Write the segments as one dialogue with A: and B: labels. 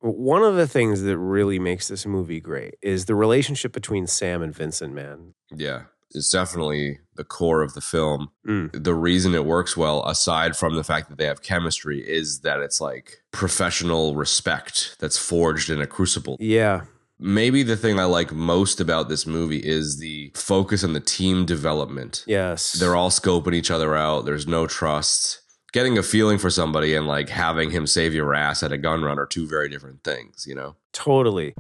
A: One of the things that really makes this movie great is the relationship between Sam and Vincent, man.
B: Yeah, it's definitely the core of the film.
A: Mm.
B: The reason it works well, aside from the fact that they have chemistry, is that it's like professional respect that's forged in a crucible.
A: Yeah.
B: Maybe the thing I like most about this movie is the focus on the team development.
A: Yes.
B: They're all scoping each other out. There's no trust. Getting a feeling for somebody and like having him save your ass at a gun run are two very different things, you know?
A: Totally.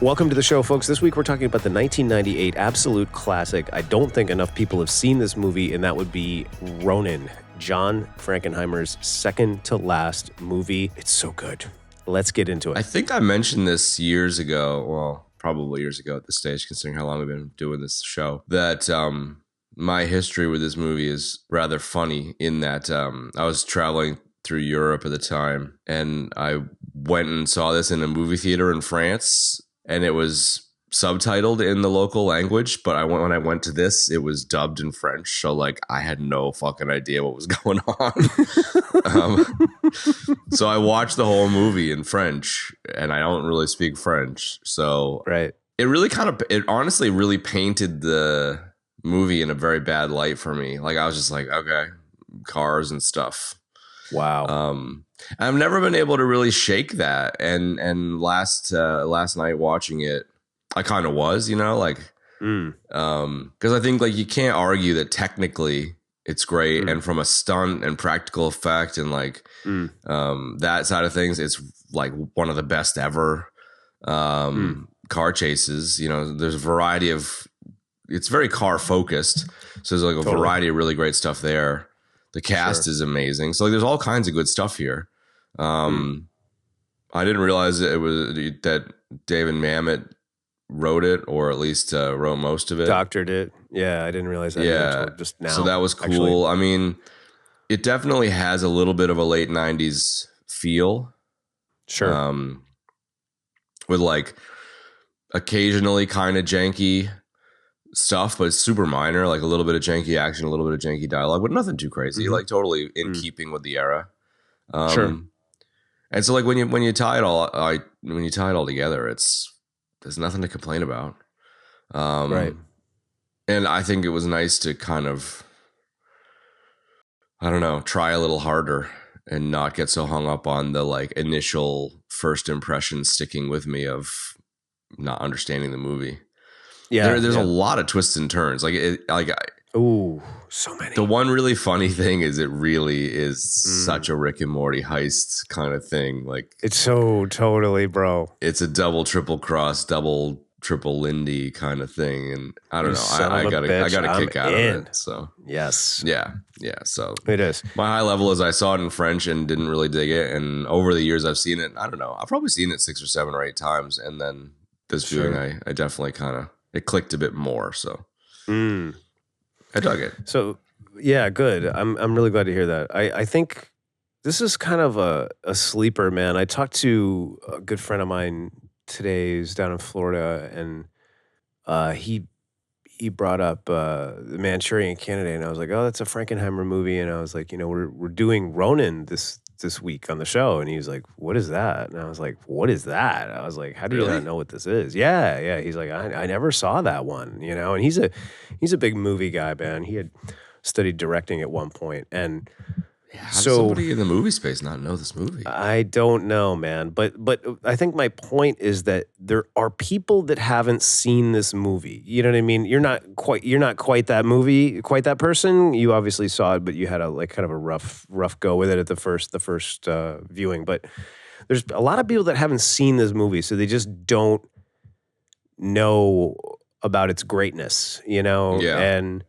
A: Welcome to the show, folks. This week we're talking about the 1998 absolute classic. I don't think enough people have seen this movie, and that would be Ronin, John Frankenheimer's second to last movie. It's so good. Let's get into it.
B: I think I mentioned this years ago, well, probably years ago at this stage, considering how long we've been doing this show, that my history with this movie is rather funny in that I was traveling through Europe at the time, and I went and saw this in a movie theater in France, and it was subtitled in the local language, but when I went to this, it was dubbed in French, so like I had no fucking idea what was going on. So I watched the whole movie in French, and I don't really speak French, so
A: right.
B: It honestly really painted the movie in a very bad light for me. Like I was just like, okay, cars and stuff.
A: Wow.
B: I've never been able to really shake that, and last night watching it, I kind of was, you know, like, because I think like you can't argue that technically it's great, and from a stunt and practical effect and like that side of things, it's like one of the best ever car chases. You know, there's a variety of, it's very car focused, so there's like a variety of really great stuff there. The cast is amazing, so like there's all kinds of good stuff here. I didn't realize that David Mamet wrote it, or at least wrote most of it.
A: Doctored it. Yeah, I didn't realize that until just now.
B: So that was cool. Actually. I mean, it definitely has a little bit of a late 90s feel.
A: Sure.
B: With like occasionally kind of janky stuff, but it's super minor, like a little bit of janky action, a little bit of janky dialogue, but nothing too crazy, like totally in keeping with the era.
A: Sure.
B: And so like when you tie it all together, there's nothing to complain about.
A: Right.
B: And I think it was nice to kind of, I don't know, try a little harder and not get so hung up on the like initial first impression sticking with me of not understanding the movie. Yeah, there's a lot of twists and turns.
A: Ooh, so many.
B: The one really funny thing is it really is such a Rick and Morty heist kind of thing. Like
A: it's so totally, bro.
B: It's a double, triple cross, double, triple Lindy kind of thing, and I don't know. I got a kick out of it. So
A: yes,
B: yeah. So
A: it is.
B: My high level is I saw it in French and didn't really dig it, and over the years I've seen it. I don't know. I've probably seen it 6 or 7 or 8 times, and then this viewing I definitely kind of it clicked a bit more. So I dug it.
A: So yeah, good. I'm really glad to hear that. I think this is kind of a sleeper, man. I talked to a good friend of mine today who's down in Florida, and he brought up the Manchurian Candidate, and I was like, oh, that's a Frankenheimer movie, and I was like, you know, we're doing Ronin this week on the show, and he was like, what is that? And I was like, what is that? I was like, how do you not know what this is? Yeah. He's like, I never saw that one, you know, and he's a big movie guy, man. He had studied directing at one point, and
B: how does somebody in the movie space not know this movie?
A: I don't know, man. But I think my point is that there are people that haven't seen this movie. You know what I mean? You're not quite that movie, quite that person. You obviously saw it, but you had a kind of a rough go with it at the first viewing. But there's a lot of people that haven't seen this movie, so they just don't know about its greatness, you know?
B: Yeah.
A: And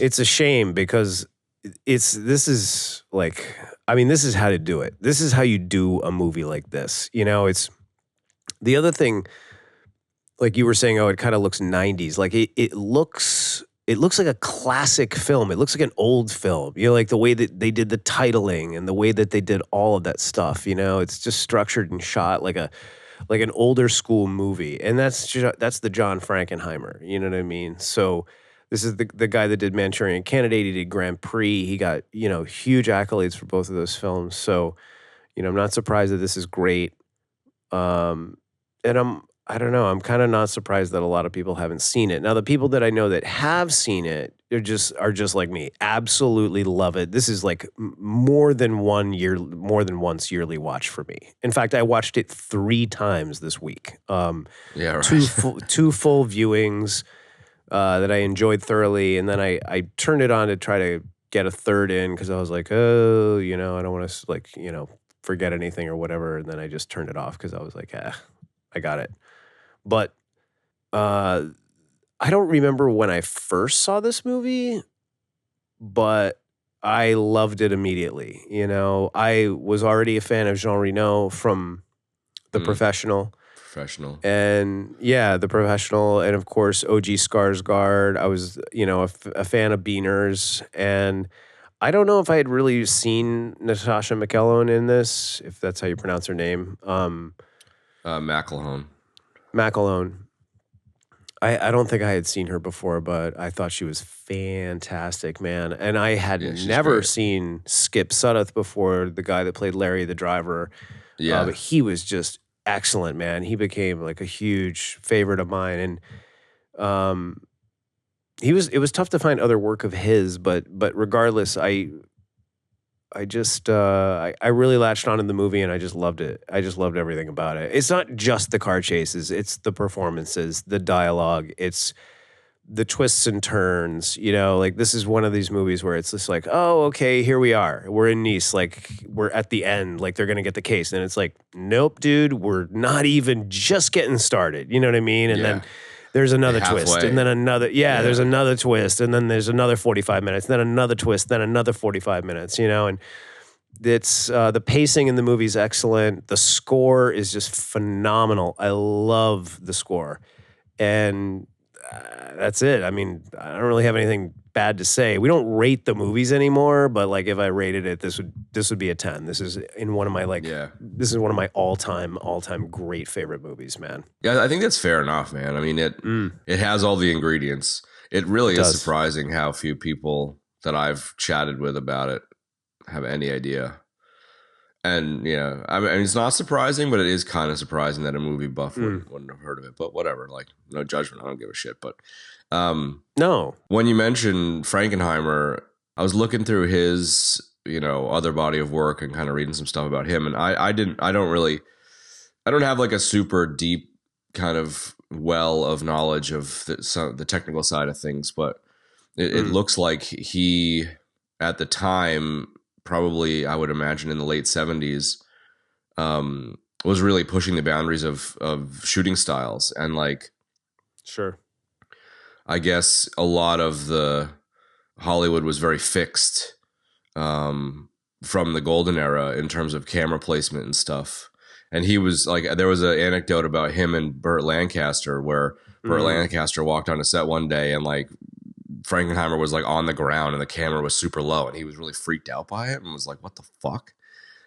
A: it's a shame because this is how to do it. This is how you do a movie like this. You know, it's the other thing, like you were saying, it kind of looks 90s. Like it looks like a classic film. It looks like an old film. You know, like the way that they did the titling and the way that they did all of that stuff, you know, it's just structured and shot like an older school movie. And that's the John Frankenheimer, you know what I mean? So this is the guy that did Manchurian Candidate. He did Grand Prix. He got, you know, huge accolades for both of those films. So, you know, I'm not surprised that this is great. Um, and I don't know, I'm kind of not surprised that a lot of people haven't seen it. Now, the people that I know that have seen it, are just like me, absolutely love it. This is like more than more than once yearly watch for me. In fact, I watched it 3 times this week.
B: Yeah,
A: Two
B: right.
A: two full viewings that I enjoyed thoroughly, and then I turned it on to try to get a third in because I was like, oh, I don't want to like forget anything or whatever, and then I just turned it off because I was like, I got it. But uh, I don't remember when I first saw this movie, but I loved it immediately. I was already a fan of Jean Reno from The
B: Mm,
A: Professional.
B: professional.
A: And yeah, The Professional, and of course OG Skarsgård. I was, a fan of Beaners, and I don't know if I had really seen Natasha McElhone in this, if that's how you pronounce her name.
B: McElhone.
A: McElhone. I don't think I had seen her before, but I thought she was fantastic, man. And I had
B: Yeah, she's
A: never
B: great.
A: seen Skip Sudduth before, the guy that played Larry the driver.
B: Yeah.
A: But he was just excellent, man. He became like a huge favorite of mine, and um, it was tough to find other work of his, but regardless, I just I really latched on in the movie, and I just loved it. I just loved everything about it. It's not just the car chases, it's the performances, the dialogue, it's the twists and turns, like this is one of these movies where it's just like, oh, okay, here we are. We're in Nice, like we're at the end, like they're gonna get the case. And it's like, nope, dude, we're not even just getting started. You know what I mean? And then
B: Yeah.
A: there's another twist, and
B: Halfway.
A: then another, yeah, there's
B: Yeah.
A: another twist, and then there's another 45 minutes, then another twist, then another 45 minutes, and it's the pacing in the movie is excellent. The score is just phenomenal. I love the score. And that's it. I mean, I don't really have anything bad to say. We don't rate the movies anymore, but like if I rated it, this would be a 10. This is in one of my
B: Yeah.
A: this is one of my all-time great favorite movies, man.
B: Yeah, I think that's fair enough, man. I mean, it has all the ingredients. It really
A: It
B: is
A: does.
B: surprising how few people that I've chatted with about it have any idea. And I mean, it's not surprising, but it is kind of surprising that a movie buff wouldn't have heard of it. But whatever, like no judgment. I don't give a shit. But
A: No.
B: when you mentioned Frankenheimer, I was looking through his other body of work and kind of reading some stuff about him, and I don't have like a super deep kind of well of knowledge of the technical side of things, but it looks like he at the time, probably I would imagine in the late 70s, was really pushing the boundaries of shooting styles, and like
A: Sure.
B: I guess a lot of the Hollywood was very fixed from the golden era in terms of camera placement and stuff. And he was like, there was an anecdote about him and Burt Lancaster where Burt Lancaster walked on a set one day and like Frankenheimer was like on the ground and the camera was super low and he was really freaked out by it and was like, what the fuck?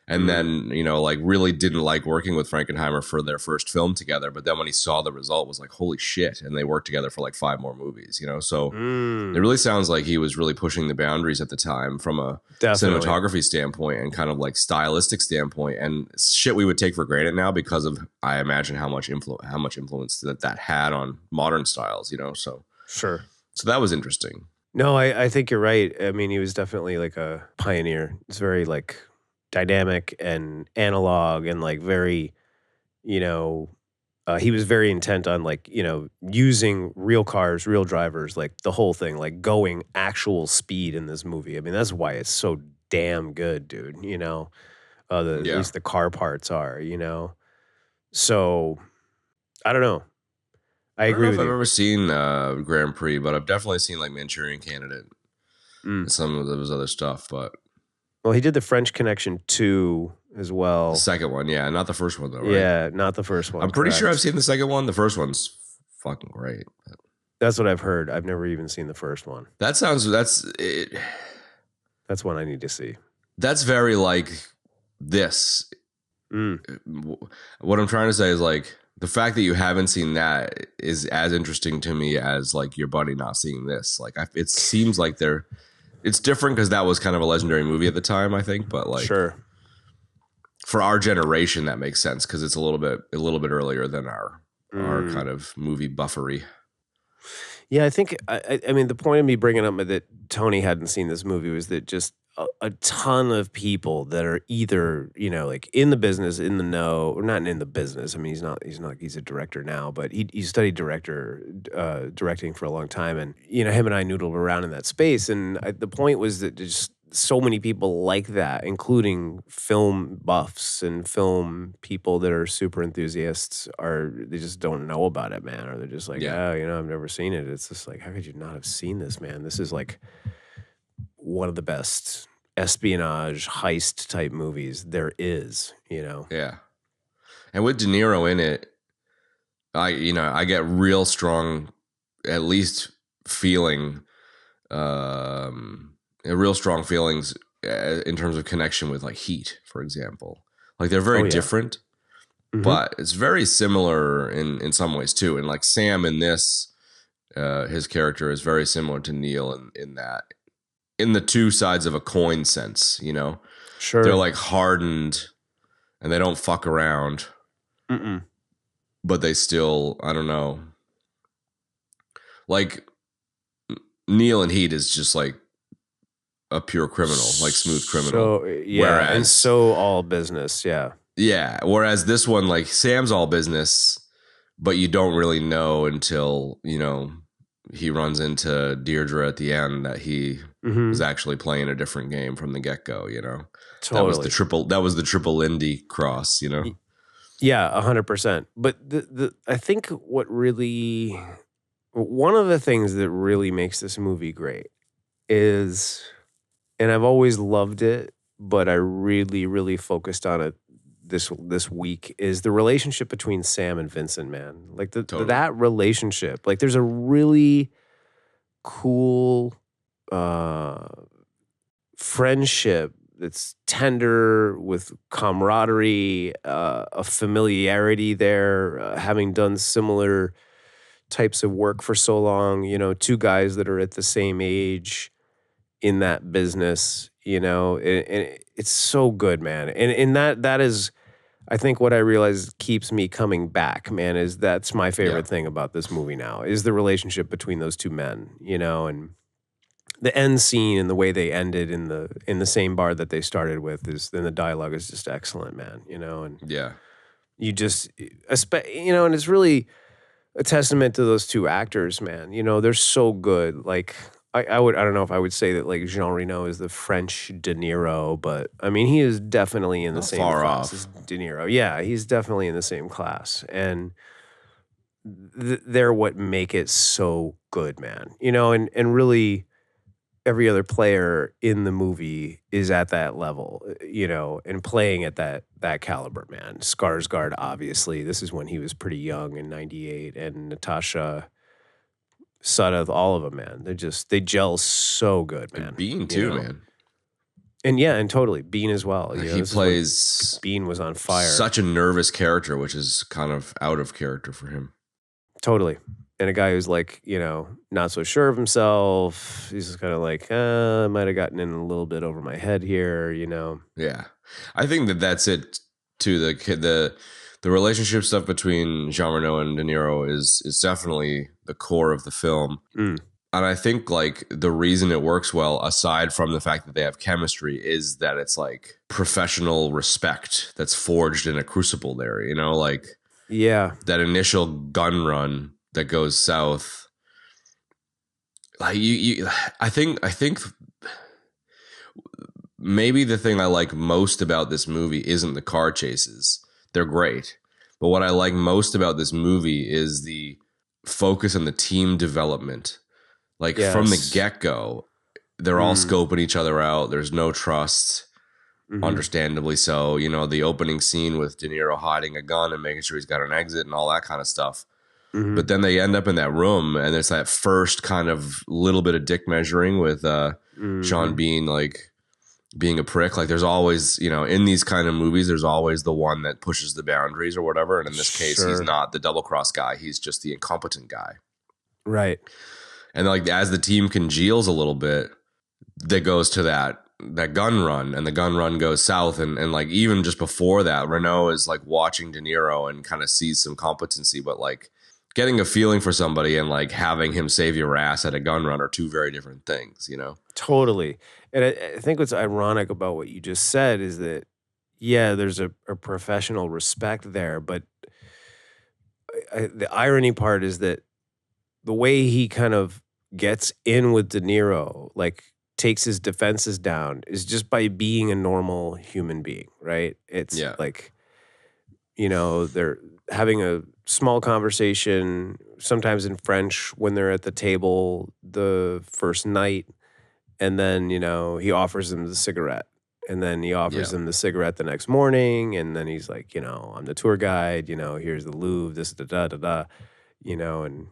B: And then, like really didn't like working with Frankenheimer for their first film together. But then when he saw the result was like, holy shit. And they worked together for like 5 more movies, So it really sounds like he was really pushing the boundaries at the time from a
A: Definitely.
B: cinematography standpoint and kind of like stylistic standpoint, and shit we would take for granted now because of, I imagine, how much influence that had on modern styles, So
A: Sure.
B: so that was interesting.
A: No, I think you're right. I mean, he was definitely like a pioneer. It's very like dynamic and analog and like very, he was very intent on like, using real cars, real drivers, like the whole thing, like going actual speed in this movie. I mean, that's why it's so damn good, dude. At
B: Yeah.
A: least the car parts are, So I don't know. I
B: I don't
A: agree
B: know if
A: with
B: I've
A: you.
B: ever seen Grand Prix, but I've definitely seen like Manchurian Candidate and some of those other stuff. But
A: Well, he did the French Connection 2 as
B: the
A: well.
B: second one, yeah, not the first one though, right?
A: Yeah, not the first one.
B: I'm pretty sure
A: correct.
B: I've seen the second one. The first one's fucking great.
A: That's what I've heard. I've never even seen the first one.
B: That sounds that's it.
A: That's one I need to see.
B: That's very like this. What I'm trying to say is like the fact that you haven't seen that is as interesting to me as like your buddy not seeing this. Like it seems like it's different because that was kind of a legendary movie at the time, I think. But like,
A: Sure.
B: For our generation, that makes sense because it's a little bit earlier than our kind of movie buffery.
A: Yeah, I think I mean the point of me bringing up that Tony hadn't seen this movie was that just a ton of people that are either like in the business, in the know, or not in the business. I mean, he's a director now, but he studied directing for a long time, and him and I noodled around in that space, and the point was that just so many people like that, including film buffs and film people that are super enthusiasts, they just don't know about it, man, or they're just like,
B: Yeah.
A: oh, I've never seen it. It's just like, how could you not have seen this, man? This is like one of the best espionage heist type movies there is,
B: Yeah. And with De Niro in it, I get real strong, at least feeling, real strong feelings in terms of connection with like Heat, for example. Like they're very different, but it's very similar in some ways too. And like Sam in this, his character is very similar to Neil in that, in the two sides of a coin sense,
A: Sure.
B: They're like hardened and they don't fuck around, but they still, I don't know. Like Neil in Heat is just like a pure criminal, like smooth criminal.
A: So, yeah, and so all business, yeah.
B: Yeah, whereas this one, like Sam's all business, but you don't really know until, he runs into Deirdre at the end that he was actually playing a different game from the get-go,
A: Totally.
B: That was the triple Lindy cross,
A: Yeah, 100%. But I think one of the things that really makes this movie great is, and I've always loved it, but I really, really focused on it this week, is the relationship between Sam and Vincent, man. Like that relationship. Like there's a really cool friendship that's tender with camaraderie, a familiarity there, having done similar types of work for so long, two guys that are at the same age in that business, and it's so good, man. And that is, I think what I realize keeps me coming back, man, is that's my favorite thing about this movie now, is the relationship between those two men, and the end scene and the way they ended in the same bar that they started with then the dialogue is just excellent, man, and you just, and it's really a testament to those two actors, man. They're so good. Like I don't know if I would say that like Jean Reno is the French De Niro, but I mean he is definitely in the same class as De Niro. Yeah, he's definitely in the same class, and they're what make it so good, man. And really every other player in the movie is at that level, and playing at that caliber, man. Skarsgård, obviously, this is when he was pretty young in '98, and Natasha, Sudduth, all of them, man. They gel so good, man.
B: And Bean too, man.
A: And yeah, and totally Bean as well.
B: He plays
A: Bean was on fire.
B: Such a nervous character, which is kind of out of character for him.
A: Totally. And a guy who's like, not so sure of himself. He's just kind of like, I might have gotten in a little bit over my head here,
B: Yeah, I think that's it too. The relationship stuff between Jean Reno and De Niro is definitely the core of the film. And I think like the reason it works well, aside from the fact that they have chemistry, is that it's like professional respect that's forged in a crucible there, like that initial gun run that goes south. Like I think maybe the thing I like most about this movie isn't the car chases. They're great. But what I like most about this movie is the focus on the team development. Like from the get-go, they're all scoping each other out. There's no trust, understandably so. The opening scene with De Niro hiding a gun and making sure he's got an exit and all that kind of stuff. But then they end up in that room, and there's that first kind of little bit of dick measuring with Sean Bean, like being a prick. Like there's always, in these kind of movies, there's always the one that pushes the boundaries or whatever. And in this case, he's not the double cross guy. He's just the incompetent guy.
A: Right.
B: And like as the team congeals a little bit, that goes to that gun run, and the gun run goes south, and like even just before that, Renault is like watching De Niro and kind of sees some competency, but like getting a feeling for somebody and like having him save your ass at a gun run are two very different things, you know?
A: Totally. And I think what's ironic about what you just said is that, yeah, there's a professional respect there, but the irony part is that the way he kind of gets in with De Niro, like takes his defenses down, is just by being a normal human being, right? It's
B: Yeah.
A: like, they're having a small conversation, sometimes in French when they're at the table the first night, and then, he offers them the cigarette. And then he offers them the cigarette the next morning, and then he's like, I'm the tour guide, here's the Louvre, this, da, da, da, da, and,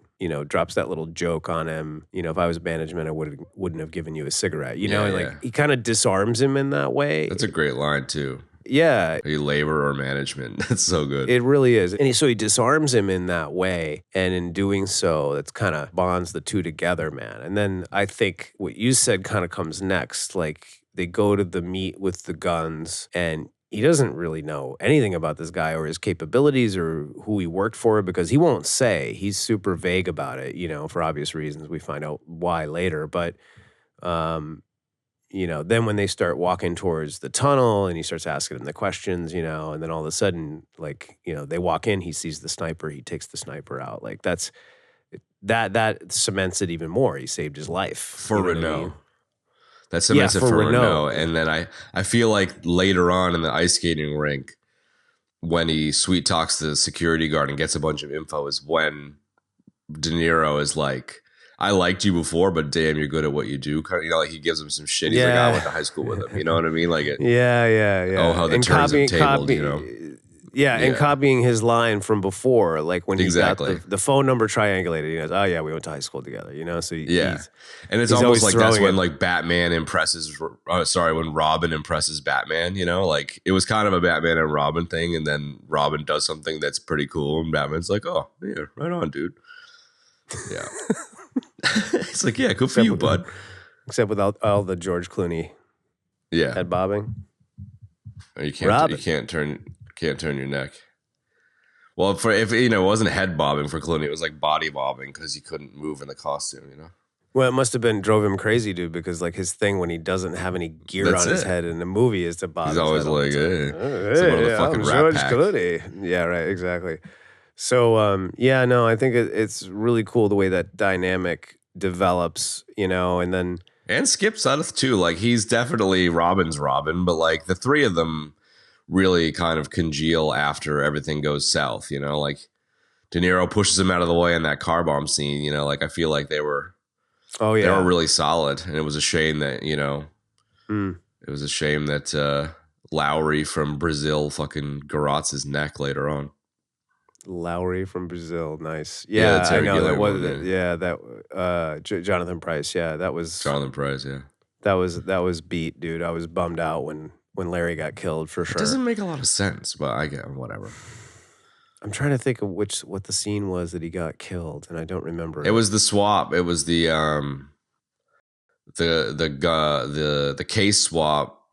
A: drops that little joke on him. If I was management, I wouldn't have given you a cigarette, and like he kind of disarms him in that way.
B: That's a great line too.
A: Yeah.
B: Are you labor or management? That's so good.
A: It really is. And so he disarms him in that way. And in doing so, that's kind of bonds the two together, man. And then I think what you said kind of comes next. Like they go to the meet with the guns, and he doesn't really know anything about this guy or his capabilities or who he worked for, because he won't say. He's super vague about it, for obvious reasons. We find out why later. But, then when they start walking towards the tunnel and he starts asking them the questions, and then all of a sudden, like, they walk in, he sees the sniper, he takes the sniper out. Like that cements it even more. He saved his life.
B: For Renault. That cements it for Renault. And then I feel like later on in the ice skating rink, when he sweet talks the security guard and gets a bunch of info, is when De Niro is like, I liked you before, but damn, you're good at what you do. Like he gives him some shit. He's like, I went to high school with him. You know what I mean? Like,
A: yeah.
B: Oh, how the turns have tabled,
A: Yeah, and copying his line from before, like when he got the phone number triangulated. He goes, "Oh yeah, we went to high school together." So
B: and it's almost like that's when like Batman impresses. When Robin impresses Batman. Like it was kind of a Batman and Robin thing, and then Robin does something that's pretty cool, and Batman's like, "Oh yeah, right on, dude." Yeah. It's like, yeah, good for you, bud.
A: Except without all the George Clooney head bobbing.
B: You can't turn your neck. Well, if it wasn't head bobbing for Clooney, it was like body bobbing because he couldn't move in the costume,
A: Well, it must have drove him crazy, dude, because like his thing when he doesn't have any gear on his head in the movie is to bob. He's always like,
B: hey, one of the fucking Rat Pack.
A: Clooney. Yeah, right, exactly. So, I think it's really cool the way that dynamic develops, and then...
B: And Skip Suddath, too. Like, he's definitely Robin's Robin, but, like, the three of them really kind of congeal after everything goes south, Like, De Niro pushes him out of the way in that car bomb scene, Like, I feel like they were... Oh, yeah. They were really solid, and it was a shame that, It was a shame that Lowry from Brazil fucking garrots his neck later on.
A: Lowry from Brazil, nice. Yeah, I know that was Jonathan Pryce. Yeah, that was
B: Jonathan Pryce. Yeah,
A: that was beat, dude. I was bummed out when Larry got killed for sure.
B: It doesn't make a lot of sense, but I get whatever.
A: I'm trying to think of what the scene was that he got killed, and I don't remember.
B: It was the swap. It was the case swap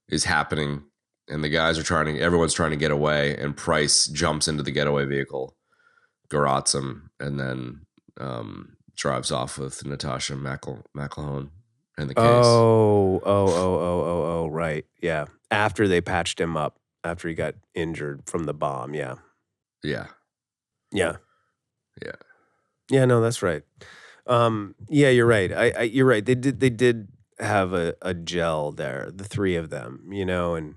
B: is happening. And the guys everyone's trying to get away, and Price jumps into the getaway vehicle, garrots him, and then drives off with Natasha McElhone in the case.
A: Oh, right. Yeah. After they patched him up, after he got injured from the bomb. Yeah.
B: Yeah.
A: Yeah.
B: Yeah.
A: Yeah, no, that's right. Yeah, you're right. You're right. They did have a gel there, the three of them, and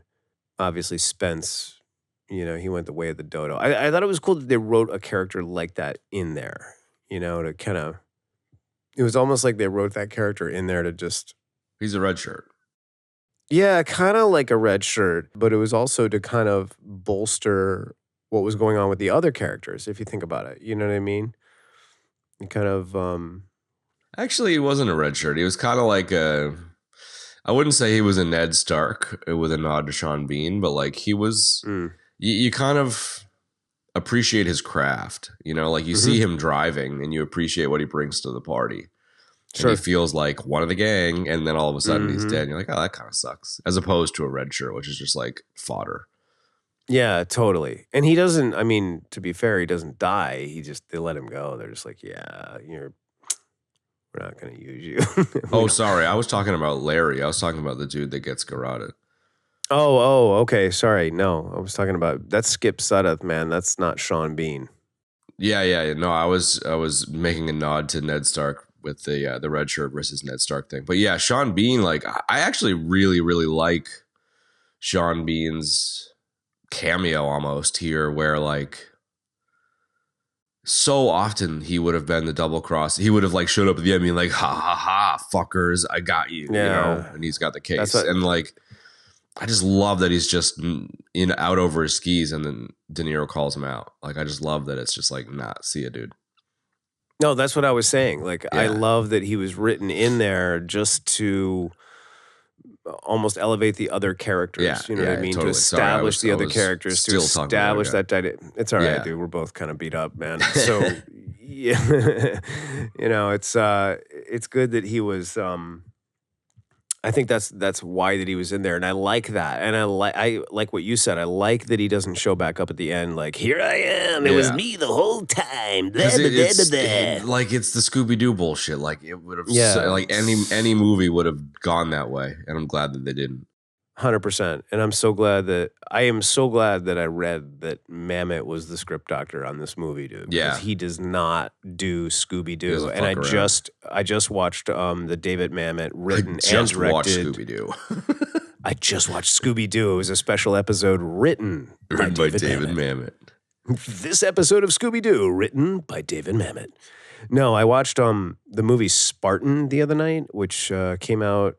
A: obviously Spence, he went the way of the dodo. I thought it was cool that they wrote a character like that in there, to kind of, it was almost like they wrote that character in there to just.
B: He's a red shirt.
A: Yeah, kind of like a red shirt, but it was also to kind of bolster what was going on with the other characters, if you think about it. You know what I mean? And kind of.
B: Actually, he wasn't a red shirt. He was kind of like I wouldn't say he was a Ned Stark with a nod to Sean Bean, but like he was, you kind of appreciate his craft, like you see him driving and you appreciate what he brings to the party. And he feels like one of the gang, and then all of a sudden he's dead. And you're like, oh, that kind of sucks. As opposed to a red shirt, which is just like fodder.
A: Yeah, totally. And he doesn't, I mean, to be fair, he doesn't die. They let him go. They're just like, yeah, we're not going to use you.
B: Oh, sorry. I was talking about Larry. I was talking about the dude that gets garroted.
A: Oh, okay. Sorry. No, I was talking about, that's Skip Sudduth, man. That's not Sean Bean.
B: Yeah. No, I was making a nod to Ned Stark with the red shirt versus Ned Stark thing. But yeah, Sean Bean, like I actually really, really like Sean Bean's cameo almost here, where like so often he would have been the double cross. He would have like showed up at the end being like, ha ha ha, fuckers, I got you, you know, and he's got the case. And like, I just love that he's just out over his skis, and then De Niro calls him out. Like, I just love that it's just like, nah, see ya, dude.
A: No, that's what I was saying. Like, I love that he was written in there just to almost elevate the other characters. You know what I mean?
B: Totally.
A: To establish the other characters, to establish that dynamic. It's all right, dude. We're both kind of beat up, man. So, yeah, you know, it's good that he was. I think that's why that he was in there, and I like that, and I like what you said. I like that he doesn't show back up at the end, like, here I am, it was me the whole time. Like it's
B: the Scooby Doo bullshit. Like it would have, like any movie would have gone that way, and I'm glad that they didn't.
A: 100%, and I am so glad that I read that Mamet was the script doctor on this movie, dude. Because he does not do Scooby Doo, and I just watched the David Mamet written and directed
B: Scooby Doo.
A: I just watched Scooby Doo. It was a special episode written by David Mamet. This episode of Scooby Doo written by David Mamet. No, I watched the movie Spartan the other night, which came out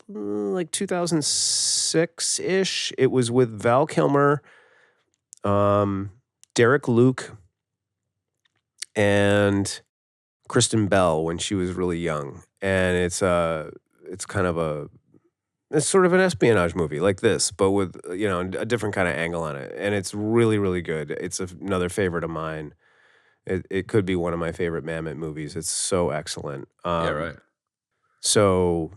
A: like 2006-ish. It was with Val Kilmer, Derek Luke, and Kristen Bell when she was really young. And it's kind of it's sort of an espionage movie like this, but with, you know, a different kind of angle on it. And it's really, really good. It's another favorite of mine. It could be one of my favorite Mamet movies. It's so excellent.
B: Right.
A: So,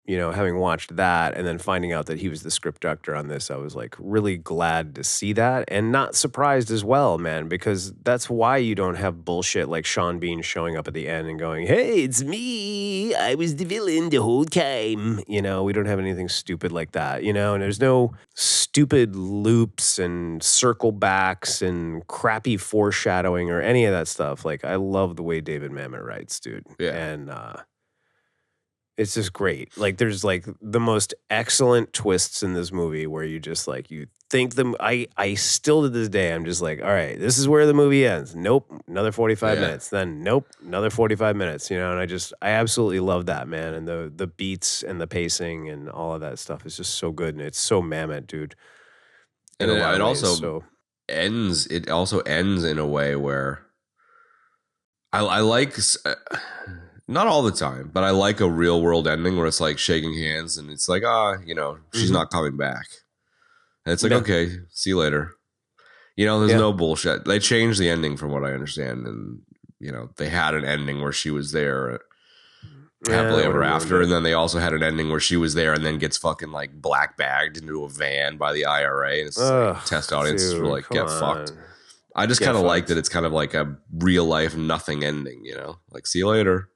A: you know, having watched that and then finding out that he was the script doctor on this, I was like really glad to see that, and not surprised as well, man, because that's why you don't have bullshit like Sean Bean showing up at the end and going, hey, it's me. I was the villain the whole time. You know, we don't have anything stupid like that, you know, and there's no stupid loops and circle backs and crappy foreshadowing or any of that stuff. Like, I love the way David Mamet writes, dude.
B: Yeah.
A: And, it's just great. Like, there's like the most excellent twists in this movie where you just like, you think them. I still to this day, I'm just like, all right, this is where the movie ends. Nope. Another 45 minutes. Then nope. Another 45 minutes, you know? And I absolutely love that, man. And the beats and the pacing and all of that stuff is just so good. And it's so Mamet, dude.
B: And it also ends in a way where I like, not all the time, but I like a real world ending where it's like shaking hands and it's like, you know, she's not coming back. And it's like, okay, see you later. You know, there's no bullshit. They changed the ending from what I understand. And, you know, they had an ending where she was there happily ever after. And then they also had an ending where she was there and then gets fucking like black bagged into a van by the IRA. And it's like, test audiences were like, get fucked. I just kind of like that it's kind of like a real life nothing ending, you know, like see you later.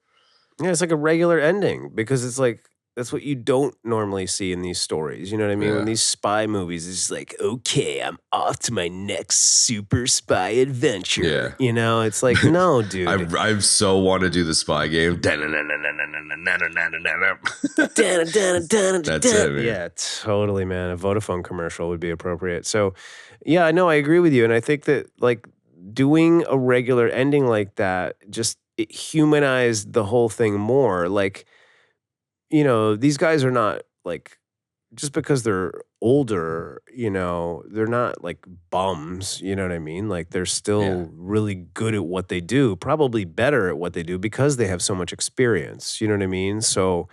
A: Yeah, it's like a regular ending because it's like, that's what you don't normally see in these stories. You know what I mean? When these spy movies, it's just like, okay, I'm off to my next super spy adventure. Yeah. You know, it's like, no, dude.
B: I so want to do the spy game. That's it, man.
A: Yeah, totally, man. A Vodafone commercial would be appropriate. So, yeah, no, I agree with you. And I think that, like, doing a regular ending like that, just it humanized the whole thing more. Like, you know, these guys are not like, just because they're older, you know, they're not like bums, you know what I mean? Like, they're still really good at what they do, probably better at what they do because they have so much experience, you know what I mean? So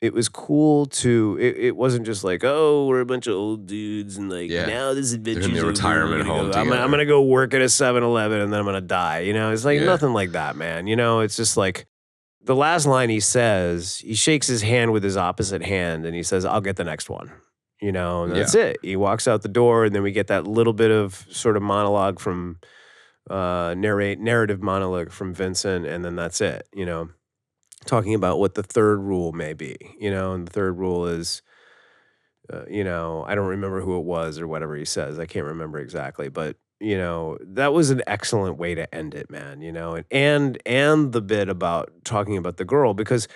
A: it was cool to, it wasn't just like, oh, we're a bunch of old dudes and like, now this adventure's
B: in the retirement home.
A: I'm going to go work at a 7-Eleven and then I'm going to die. You know, it's like nothing like that, man. You know, it's just like, the last line he says, he shakes his hand with his opposite hand and he says, "I'll get the next one." You know, and that's it. He walks out the door, and then we get that little bit of sort of monologue from narrative monologue from Vincent, and then that's it. You know, talking about what the third rule may be. You know, and the third rule is, you know, I don't remember who it was or whatever he says. I can't remember exactly, but you know, that was an excellent way to end it, man. You know, and the bit about talking about the girl, because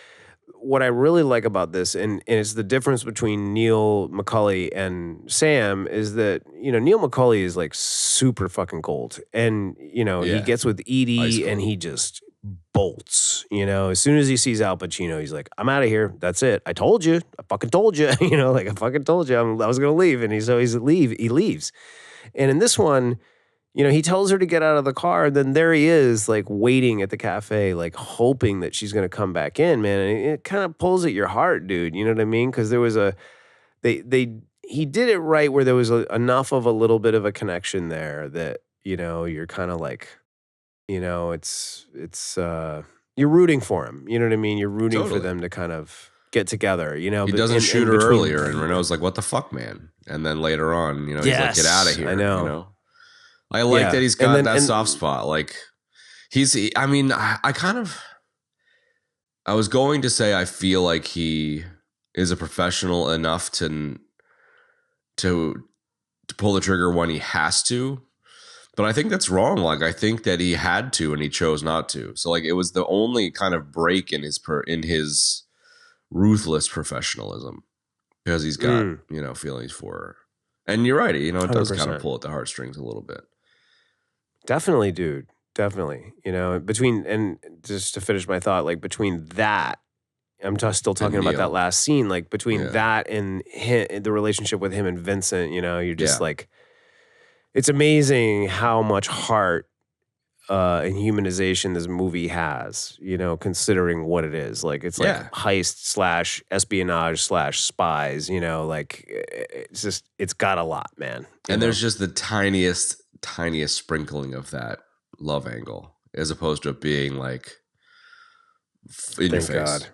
A: what I really like about this, and it's the difference between Neil McCauley and Sam, is that, you know, Neil McCauley is like super fucking cold. And, you know, he gets with Edie and he just bolts, you know, as soon as he sees Al Pacino, he's like, "I'm out of here. That's it. I told you. I fucking told you." You know, like, I fucking told you I was going to leave. And he leaves. And in this one, you know, he tells her to get out of the car, and then there he is, like, waiting at the cafe, like, hoping that she's gonna come back in, man, and it kind of pulls at your heart, dude, you know what I mean? Because there was he did it right where there was enough of a little bit of a connection there that, you know, you're kind of like, you know, you're rooting for him, you know what I mean? You're rooting for them to kind of get together, you know?
B: He doesn't shoot her earlier, and Renault's like, "What the fuck, man?" And then later on, you know, he's like, "Get out of here,"
A: I know.
B: You know? I like that he's got that soft spot. Like I mean, I was going to say, I feel like he is a professional enough to pull the trigger when he has to, but I think that's wrong. Like, I think that he had to and he chose not to. So like, it was the only kind of break in his ruthless professionalism, because he's got, you know, feelings for her. And you're right, you know, it does
A: 100%.
B: kind of pull at the heartstrings a little bit.
A: Definitely, dude. Definitely. You know, and just to finish my thought, like, between that, I'm still talking about that last scene, like, between that and the relationship with him and Vincent, you know, you're just like, it's amazing how much heart and humanization this movie has, you know, considering what it is. Like, it's like heist / espionage / spies, you know, like, it's got a lot, man.
B: And there's just the tiniest sprinkling of that love angle, as opposed to it being like in your face.
A: God.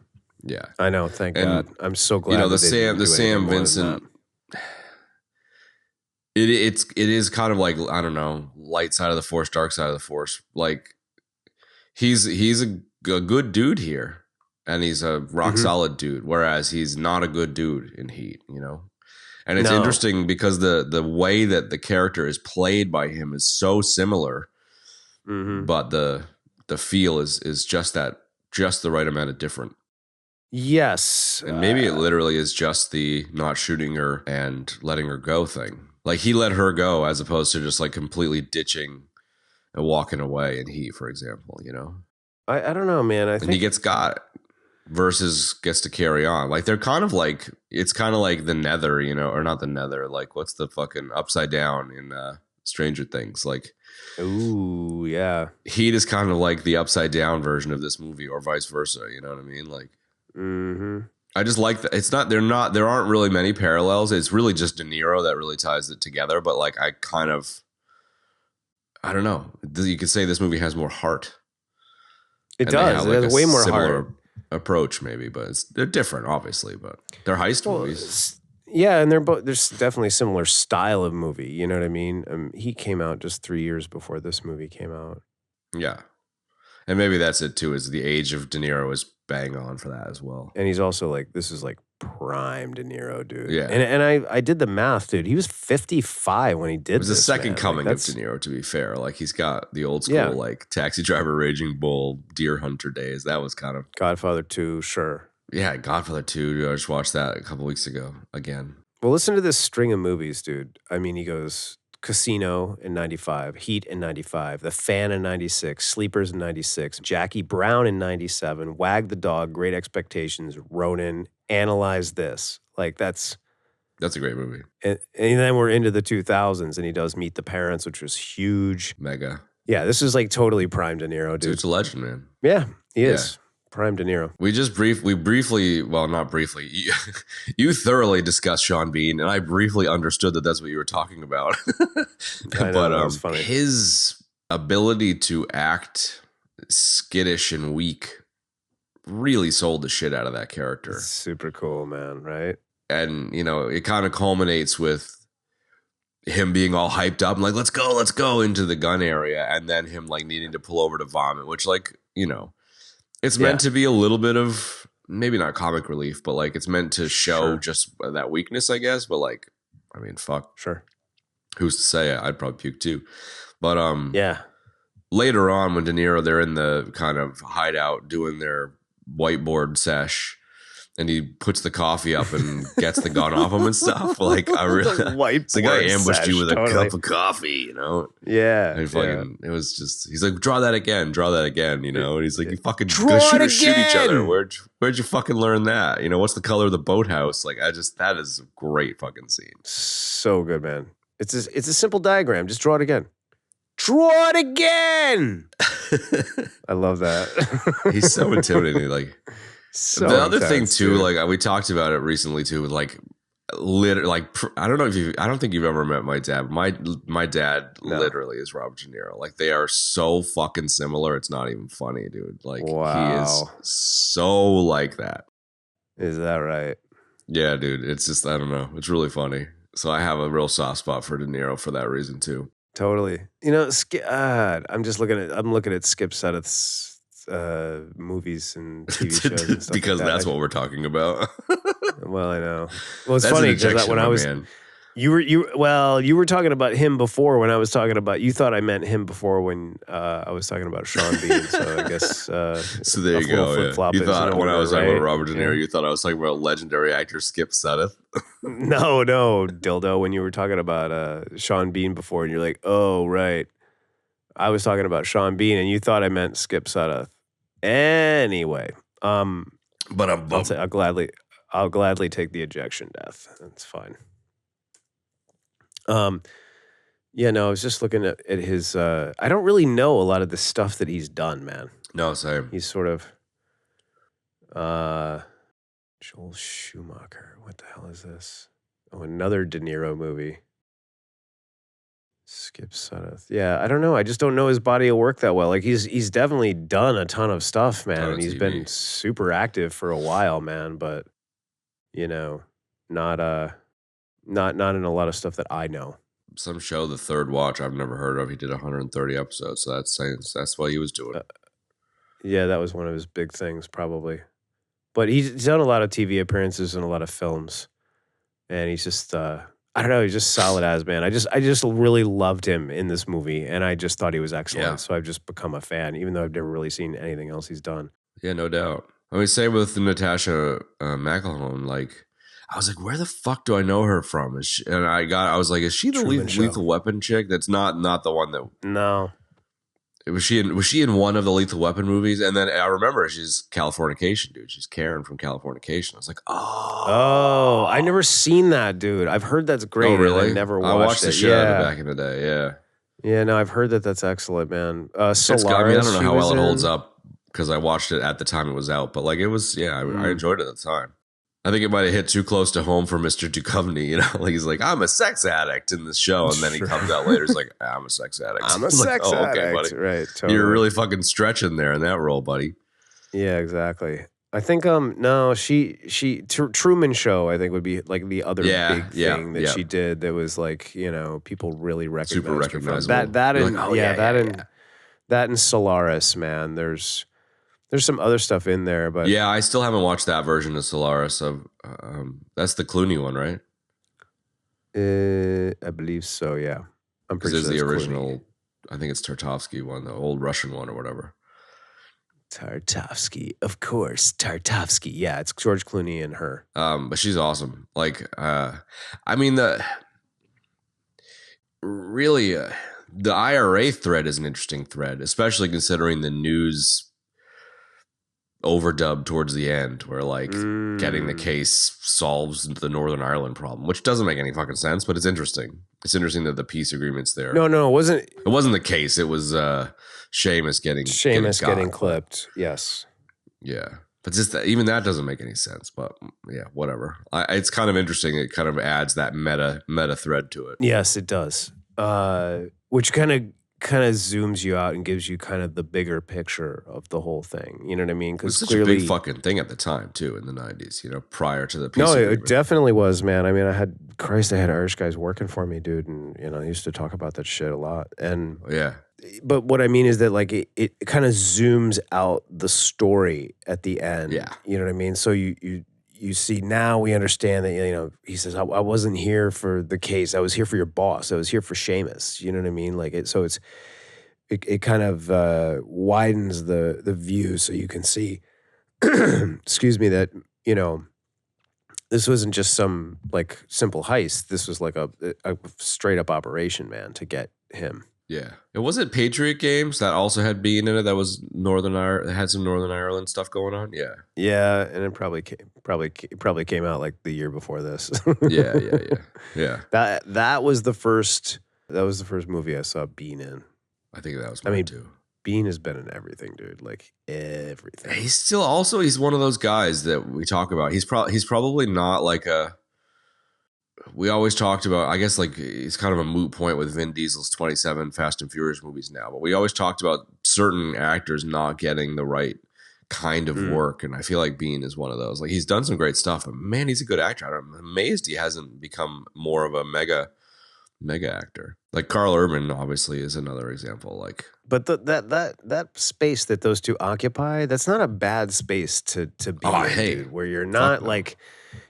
B: Yeah,
A: I know. Thank God. I'm so glad.
B: You know, the Sam Vincent. It is kind of like, I don't know, light side of the force, dark side of the force. Like, he's a good dude here, and he's a rock solid dude. Whereas he's not a good dude in Heat, you know. And it's interesting because the way that the character is played by him is so similar, but the feel is just the right amount of different.
A: Yes.
B: And maybe it literally is just the not shooting her and letting her go thing. Like, he let her go as opposed to just like completely ditching and walking away in Heat, for example, you know?
A: I don't know, man. I think
B: he gets got versus gets to carry on. Like, they're kind of like, it's kind of like the Nether, you know, or not the Nether. Like, what's the fucking Upside Down in Stranger Things? Like,
A: ooh, yeah.
B: Heat is kind of like the upside down version of this movie, or vice versa. You know what I mean? Like, I just like that. It's not, there aren't really many parallels. It's really just De Niro that really ties it together. But like, I don't know. You could say this movie has more heart.
A: It does. It has way more heart.
B: Approach, maybe, but they're different, obviously. But they're heist movies.
A: Yeah, and there's definitely a similar style of movie. You know what I mean? He came out just 3 years before this movie came out.
B: Yeah, and maybe that's it too. Is the age of De Niro is bang on for that as well.
A: And he's also like, this is like prime De Niro, dude.
B: Yeah,
A: and I did the math, dude. He was 55 when he did. It
B: was the second coming of De Niro, to be fair. Like, he's got the old school like Taxi Driver, Raging Bull, Deer Hunter days. That was kind of
A: Godfather 2, sure.
B: Yeah, Godfather 2. Dude, I just watched that a couple weeks ago again.
A: Well, listen to this string of movies, dude. I mean, he goes Casino in 95, Heat in 95, The Fan in 96, Sleepers in 96, Jackie Brown in 97, Wag the Dog, Great Expectations, Ronin, Analyze This. Like, that's
B: a great movie.
A: And then we're into the 2000s, and he does Meet the Parents, which was huge.
B: Mega.
A: Yeah, this is like totally prime De Niro, dude.
B: It's a legend, man.
A: Yeah, he is. Prime De Niro.
B: We briefly, well, not briefly, you thoroughly discussed Sean Bean, and I briefly understood that that's what you were talking about.
A: I know, that was funny.
B: His ability to act skittish and weak really sold the shit out of that
A: It's
B: character.
A: super cool, man. Right?
B: And, you know, it kind of culminates with him being all hyped up and like, let's go into the gun area. And then him like needing to pull over to vomit, which like, you know, it's meant to be a little bit of maybe not comic relief, but like it's meant to show just that weakness, I guess. But like, I mean, fuck.
A: Sure.
B: Who's to say? I'd probably puke too. But
A: Yeah.
B: later on when De Niro, they're in the kind of hideout doing their whiteboard sesh, and he puts the coffee up and gets the gun off him and stuff. Like, I really, it's like I ambushed you with a cup of coffee, you know?
A: Yeah.
B: And fucking, it was just, he's like, draw that again, you know? And he's like, you fucking
A: Draw
B: shoot
A: it
B: each other.
A: again!
B: Where'd you fucking learn that? You know, what's the color of the boathouse? Like, that is a great fucking scene.
A: So good, man. It's a simple diagram. Just draw it again. Draw it again! I love that.
B: He's so intimidating. Like,
A: so
B: the other thing
A: intense,
B: too,
A: dude.
B: like we talked about it recently too, with like I don't think you've ever met my dad. My dad literally is Robert De Niro. Like, they are so fucking similar. It's not even funny, dude. Like, he is so like that.
A: Is that right?
B: Yeah, dude. It's just, I don't know. It's really funny. So I have a real soft spot for De Niro for that reason too.
A: Totally. You know, I'm looking at Skip Suddath's movies and TV shows and stuff
B: because
A: like that.
B: that's what we're talking about.
A: Well, I know. Well, it's
B: That's
A: funny because when I was
B: man.
A: you were talking about him before when I was talking about, you thought I meant him before when I was talking about Sean Bean. So I guess
B: so there you go. Yeah. You thought when I was talking about Robert De Niro, you thought I was talking about legendary actor Skip Suddath.
A: No, dildo. When you were talking about Sean Bean before, and you're like, oh right, I was talking about Sean Bean, and you thought I meant Skip Suddath. Anyway,
B: but
A: I'll gladly take the ejection death. That's fine. Yeah, no, I was just looking at his. I don't really know a lot of the stuff that he's done, man.
B: No, same.
A: He's sort of Joel Schumacher. What the hell is this? Oh, another De Niro movie. Skip Suddath. Yeah, I don't know. I just don't know his body of work that well. Like, he's definitely done a ton of stuff, man. And he's been super active for a while, man. But you know, not in a lot of stuff that I know.
B: Some show, The Third Watch, I've never heard of. He did 130 episodes, so that's what he was doing.
A: Yeah, that was one of his big things, probably. But he's done a lot of TV appearances and a lot of films, and he's just I don't know, he's just solid as, man. I just really loved him in this movie, and I just thought he was excellent. Yeah. So I've just become a fan, even though I've never really seen anything else he's done.
B: Yeah, no doubt. I mean, same with Natasha McElhone. Like, I was like, where the fuck do I know her from? I was like, is she the Lethal Weapon chick? That's not the one that.
A: No.
B: Was she in one of the Lethal Weapon movies? And then I remember she's Californication, dude. She's Karen from Californication. I was like,
A: oh, I never seen that, dude. I've heard that's great.
B: Oh, really?
A: I never watched it.
B: I watched the shit out of it back in the day. Yeah.
A: Yeah, no, I've heard that's excellent, man.
B: Solaris, I mean, I don't know how well it holds up because I watched it at the time it was out, but like it was, I enjoyed it at the time. I think it might have hit too close to home for Mr. Duchovny, you know? Like, he's like, I'm a sex addict in this show. And then he comes out later, he's like, I'm a sex addict.
A: I'm a sex addict. Okay, buddy. Right, totally.
B: You're really fucking stretching there in that role, buddy.
A: Yeah, exactly. I think, no, Truman Show, I think, would be like the other big thing that she did that was like, you know, people really recognized.
B: Super recognizable.
A: That and Solaris, man. There's some other stuff in there, but
B: yeah, I still haven't watched that version of Solaris. That's the Clooney one, right?
A: I believe so. Yeah, I'm pretty sure
B: it's the original.
A: Clooney.
B: I think it's Tartovsky one, the old Russian one or whatever.
A: Tartovsky, of course, Tartovsky. Yeah, it's George Clooney and her.
B: But she's awesome. Like, I mean, the IRA thread is an interesting thread, especially considering the news overdub towards the end where like getting the case solves the Northern Ireland problem, which doesn't make any fucking sense, but it's interesting. It's interesting that the peace agreement's there.
A: No, it wasn't.
B: It wasn't the case. It was Seamus getting
A: clipped. Yes.
B: Yeah. But just even that doesn't make any sense, but yeah, whatever. It's kind of interesting. It kind of adds that meta thread to it.
A: Yes, it does. Which kind of kind of zooms you out and gives you kind of the bigger picture of the whole thing. You know what I mean?
B: It was
A: Because
B: such a big
A: clearly,
B: fucking thing at the time too, in the 90s, prior to the
A: no,
B: peace
A: it
B: agreement.
A: definitely was, man. I mean, I had Irish guys working for me, dude, and I used to talk about that shit a lot. And
B: Yeah.
A: but what I mean is that like it kind of zooms out the story at the end.
B: Yeah.
A: You know what I mean? So you see, now we understand that, he says, I wasn't here for the case. I was here for your boss. I was here for Seamus. You know what I mean? Like it kind of widens the view so you can see, excuse me, that, this wasn't just some like simple heist. This was like a straight up operation, man, to get him.
B: Yeah. It wasn't Patriot Games that also had Bean in it. That was Northern Ireland. It had some Northern Ireland stuff going on. Yeah.
A: Yeah, and it probably came out like the year before this.
B: Yeah.
A: That was the first movie I saw Bean in.
B: I think that was mine too.
A: Bean has been in everything, dude. Like everything.
B: He's still also he's one of those guys that we talk about. He's probably not like a. We always talked about. I guess like it's kind of a moot point with Vin Diesel's 27 Fast and Furious movies now. But we always talked about certain actors not getting the right kind of work, and I feel like Bean is one of those. Like he's done some great stuff, but man, he's a good actor. I'm amazed he hasn't become more of a mega actor. Like Carl Urban obviously is another example. Like,
A: but that space that those two occupy, that's not a bad space to be in, dude, where you're not like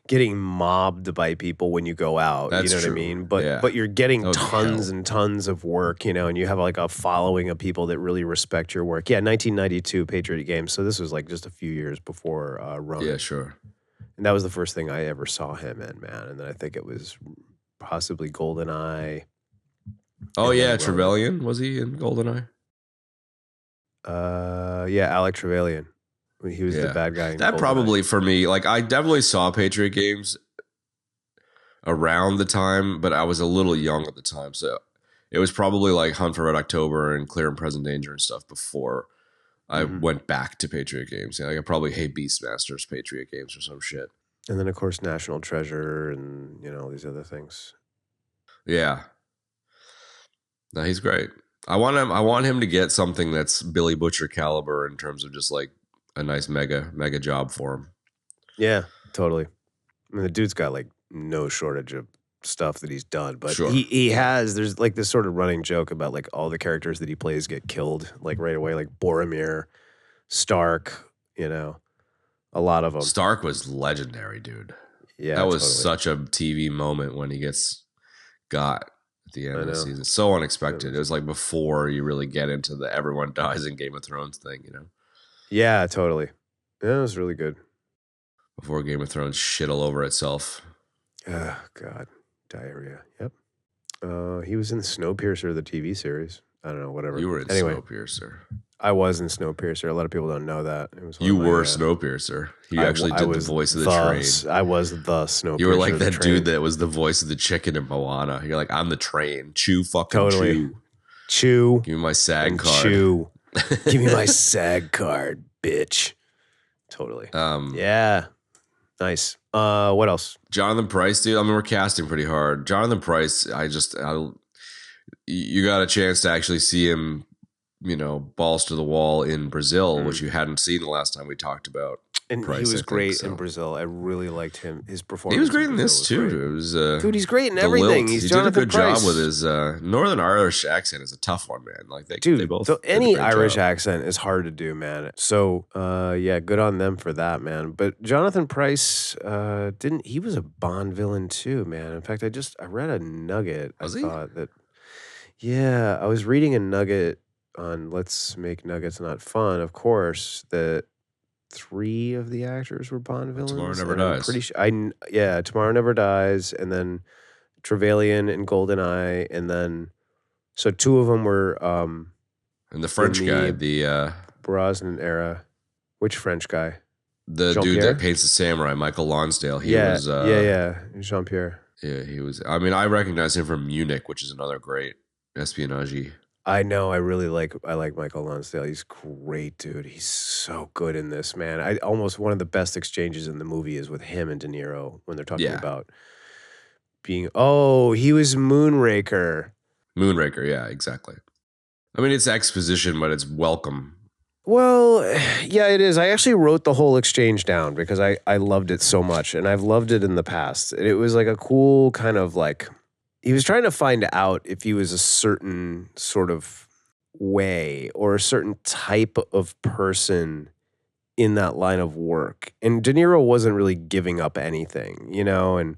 A: getting mobbed by people when you go out.
B: That's
A: what I
B: true.
A: mean? But you're getting tons and tons of work, and you have like a following of people that really respect your work. Yeah, 1992 Patriot Games. So this was like just a few years before Ronin.
B: Yeah, sure.
A: And that was the first thing I ever saw him in, man. And then I think it was possibly GoldenEye.
B: Oh yeah, Trevelyan, was he in GoldenEye?
A: Yeah, Alec Trevelyan. He was the bad guy in
B: that GoldenEye. Probably for me, like I definitely saw Patriot Games around the time, but I was a little young at the time, so it was probably like Hunt for Red October and Clear and Present Danger and stuff before I went back to Patriot Games. Like I probably hate Beastmaster's Patriot Games or some shit.
A: And then of course National Treasure and all these other things.
B: Yeah. No, he's great. I want him to get something that's Billy Butcher caliber in terms of just like a nice mega job for him.
A: Yeah, totally. I mean, the dude's got like no shortage of stuff that he's done, but he has, there's like this sort of running joke about like all the characters that he plays get killed like right away, like Boromir, Stark, a lot of them.
B: Stark was legendary, dude.
A: Yeah,
B: that was such a TV moment when he gets got at the end of the season. So unexpected. It was like before you really get into the everyone dies in Game of Thrones thing,
A: Yeah, totally. Yeah, it was really good.
B: Before Game of Thrones shit all over itself.
A: Oh, God. Diarrhea. Yep. He was in Snowpiercer, the TV series. I don't know, whatever.
B: You were in Snowpiercer.
A: I was in Snowpiercer. A lot of people don't know that. It was
B: you were Snowpiercer. You actually did the voice of the train.
A: I was the Snowpiercer.
B: You were like that dude that was the voice of the chicken in Moana. You're like, I'm the train. Chew fucking chew.
A: Chew.
B: Give me my SAG card.
A: Chew. Give me my SAG card, bitch. Totally. Yeah. Nice. What else?
B: Jonathan Pryce, dude. I mean, we're casting pretty hard. Jonathan Pryce, you got a chance to actually see him, balls to the wall in Brazil, which you hadn't seen the last time we talked about.
A: And Pryce, he was great in Brazil. I really liked him. His performance.
B: He was great in this too. It was,
A: dude, he's great in everything. He did a good job
B: with his Northern Irish accent. Is a tough one, man. Like they both.
A: So any Irish accent is hard to do, man. So yeah, good on them for that, man. But Jonathan Pryce he was a Bond villain too, man. In fact, I read a nugget. I was reading a nugget on Let's Make Nuggets Not Fun, of course, that 3 of the actors were Bond villains.
B: Tomorrow Never Dies.
A: Pretty sure. Tomorrow Never Dies, and then Trevelyan and GoldenEye, and then 2 of them were
B: and the French guy, the
A: Brosnan era. Which French guy?
B: The dude that paints the samurai, Michael Lonsdale. He was
A: Jean-Pierre.
B: Yeah, he was. I mean, I recognize him from Munich, which is another great espionage.
A: I know. I like Michael Lonsdale. He's great, dude. He's so good in this, man. Almost one of the best exchanges in the movie is with him and De Niro when they're talking about being. Oh, he was Moonraker.
B: Moonraker, yeah, exactly. I mean, it's exposition, but it's welcome.
A: Well, yeah, it is. I actually wrote the whole exchange down because I loved it so much, and I've loved it in the past. And it was like a cool kind of like he was trying to find out if he was a certain sort of way or a certain type of person in that line of work. And De Niro wasn't really giving up anything, you know, and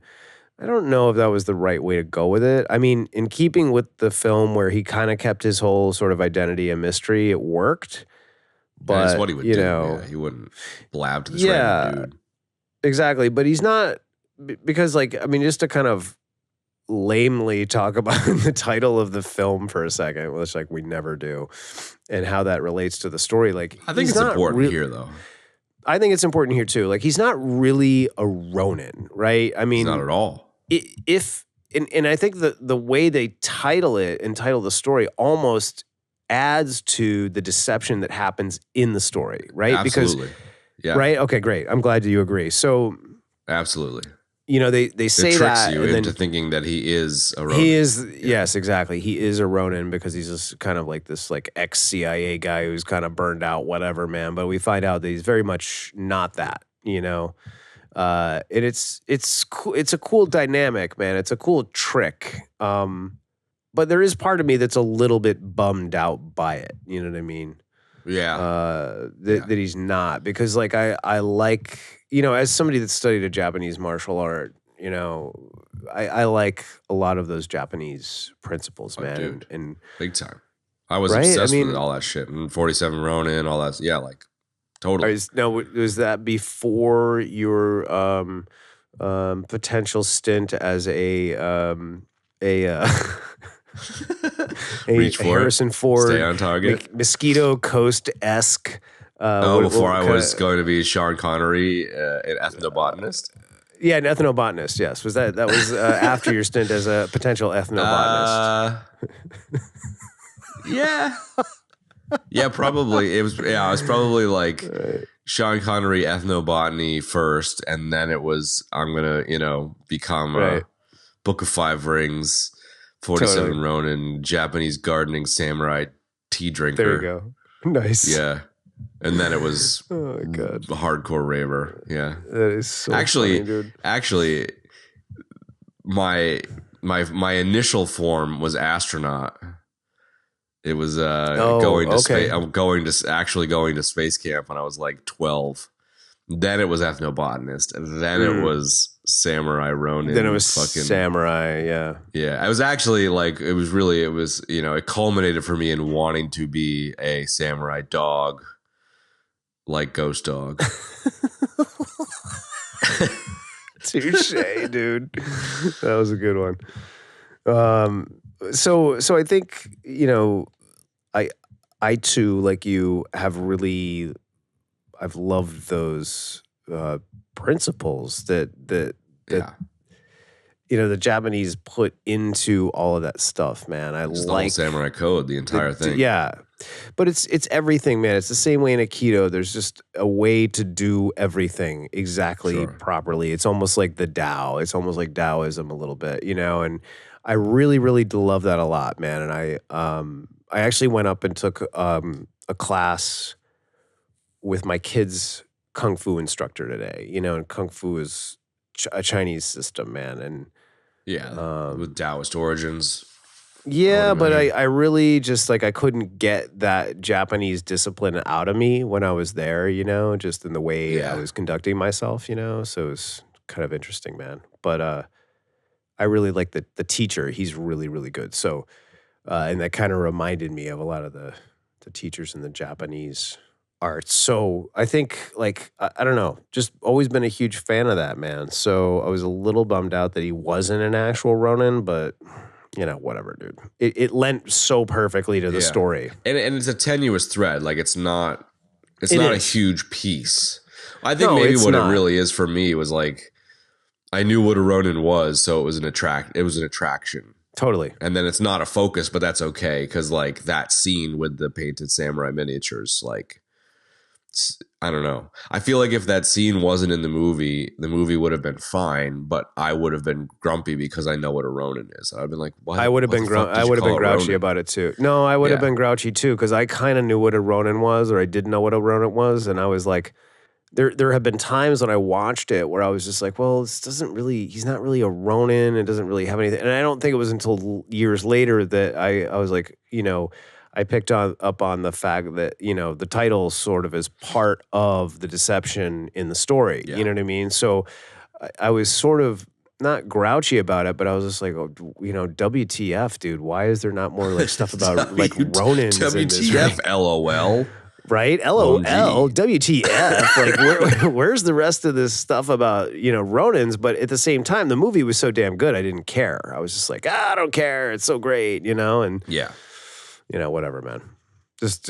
A: I don't know if that was the right way to go with it. I mean, in keeping with the film where he kind of kept his whole sort of identity a mystery, it worked.
B: And it's
A: But,
B: what he would
A: you
B: do.
A: know,
B: Yeah, he wouldn't blab to this
A: yeah,
B: random dude.
A: exactly. But he's not, because, like, I mean, just to kind of lamely talk about the title of the film for a second, which, like, we never do, and how that relates to the story. Like,
B: I think
A: he's
B: it's
A: not
B: important here, though.
A: I think it's important here, too. Like, he's not really a Ronin, right? I
B: He's not
A: mean,
B: at all.
A: if, and I think the way they title it and title the story almost adds to the deception that happens in the story, right?
B: Absolutely.
A: Because,
B: Yeah.
A: right? Okay, great. I'm glad you agree. So,
B: Absolutely.
A: you know, they
B: It
A: say
B: tricks
A: that
B: you
A: and
B: into
A: then
B: thinking that he is a Ronin.
A: he is, yes, exactly. He is a Ronin because he's just kind of like this like ex-CIA guy who's kind of burned out, whatever, man. But we find out that he's very much not that, you know? And it's cool. It's a cool dynamic, man. It's a cool trick. But there is part of me that's a little bit bummed out by it. You know what I mean?
B: Yeah.
A: That he's not, because like I like, you know, as somebody that studied a Japanese martial art, you know, I like a lot of those Japanese principles, man.
B: Dude.
A: And
B: Big time. I was
A: right?
B: obsessed
A: I mean,
B: with all that shit. And 47 Ronin, all that. Yeah, like totally.
A: was that before your potential stint as a
B: Reach
A: a
B: for
A: Harrison
B: it.
A: Ford
B: Stay on target.
A: Mosquito Coast-esque
B: Before I was going to be Sean Connery, an ethnobotanist.
A: Yeah, an ethnobotanist. Yes, was that was after your stint as a potential ethnobotanist?
B: Yeah, yeah, probably. It was. Yeah, I was probably like Sean Connery ethnobotany first, and then it was I'm gonna become a Book of Five Rings, 47 Ronin, Japanese gardening samurai, tea drinker.
A: There you go. Nice.
B: Yeah. And then it was
A: oh my God.
B: hardcore raver. Yeah.
A: That is so
B: actually,
A: funny, dude.
B: Actually, my initial form was astronaut. It was going to space. I'm going to space camp when I was like 12. Then it was ethnobotanist, and then it was samurai Ronin.
A: Then it was samurai. Yeah.
B: Yeah. I was actually like, it was it culminated for me in wanting to be a samurai dog. Like Ghost Dog.
A: Touche, dude. That was a good one. So I think, I too, like you, I've loved those principles that the Japanese put into all of that stuff, man.
B: Just the whole samurai code, the entire thing.
A: Yeah. But it's everything, man. It's the same way in Aikido. There's just a way to do everything exactly properly. It's almost like the Tao. It's almost like Taoism a little bit, and I really, really love that a lot, man. And I actually went up and took a class with my kid's Kung Fu instructor today, and Kung Fu is a Chinese system, man. And
B: with Taoist origins.
A: Yeah, but I really just like I couldn't get that Japanese discipline out of me when I was there, just in the way I was conducting myself, so it was kind of interesting, man. But I really like the teacher. He's really, really good. So and that kind of reminded me of a lot of the teachers in the Japanese art. So I think like I don't know, just always been a huge fan of that, man. So I was a little bummed out that he wasn't an actual Ronin, but whatever, dude. It lent so perfectly to the story.
B: And it's a tenuous thread. Like it's not a huge piece. I think maybe what it really is for me was like I knew what a Ronin was, so it was an attraction.
A: Totally.
B: And then it's not a focus, but that's okay because like that scene with the painted samurai miniatures, like I don't know. I feel like if that scene wasn't in the movie would have been fine, but I would have been grumpy because I know what a Ronin is. I'd been like, what?
A: I would have
B: What
A: been
B: the fuck did you call it
A: grouchy
B: Ronin?
A: about it too. No, I would have
B: Yeah.
A: been grouchy too because I kind of knew what a Ronin was, or I didn't know what a Ronin was, and I was like, there have been times when I watched it where I was just like, well, this doesn't really, he's not really a Ronin. It doesn't really have anything. And I don't think it was until years later that I was like, I picked up on the fact that, the title sort of is part of the deception in the story.
B: Yeah.
A: You know what I mean? So I was sort of not grouchy about it, but I was just like, WTF, dude, why is there not more like stuff about like Ronins in this?
B: WTF, LOL.
A: Right? LOL, WTF. Like, where's the rest of this stuff about, Ronins? But at the same time, the movie was so damn good, I didn't care. I was just like, I don't care. It's so great, and,
B: Yeah.
A: Whatever, man. Just,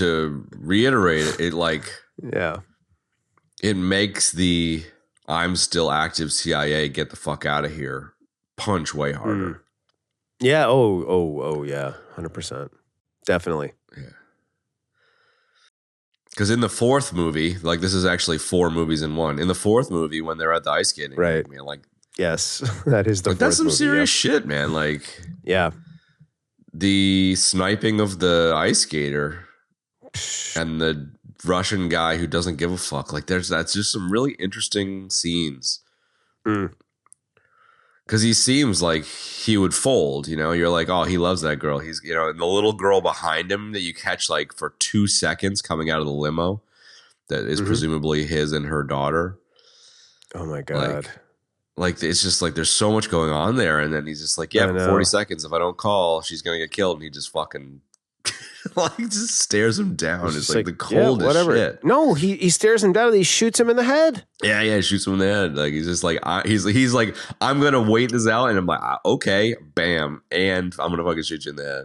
B: To reiterate it, like,
A: yeah.
B: it makes the I'm still active CIA, get the fuck out of here punch way harder.
A: Yeah. Oh, yeah. 100%. Definitely.
B: Yeah. Because in the fourth movie, like this is actually 4 movies in one. In the fourth movie, when they're at the ice skating,
A: right?
B: Man, like,
A: yes, that is the.
B: Like, that's some
A: movie,
B: serious shit, man. Like,
A: yeah,
B: the sniping of the ice skater and the Russian guy who doesn't give a fuck. Like, that's just some really interesting scenes. Because he seems like he would fold, You're like, oh, he loves that girl. He's, and the little girl behind him that you catch like for 2 seconds coming out of the limo that is presumably his and her daughter.
A: Oh my God.
B: Like it's just like there's so much going on there. And then he's just like, yeah, for 40 seconds, if I don't call, she's going to get killed. And he just fucking like just stares him down. It's like the coldest shit.
A: No, he stares him down and he shoots him in the head.
B: Yeah, he shoots him in the head. Like he's just like he's like, I'm gonna wait this out, and I'm like, okay, bam, and I'm gonna fucking shoot you in the head.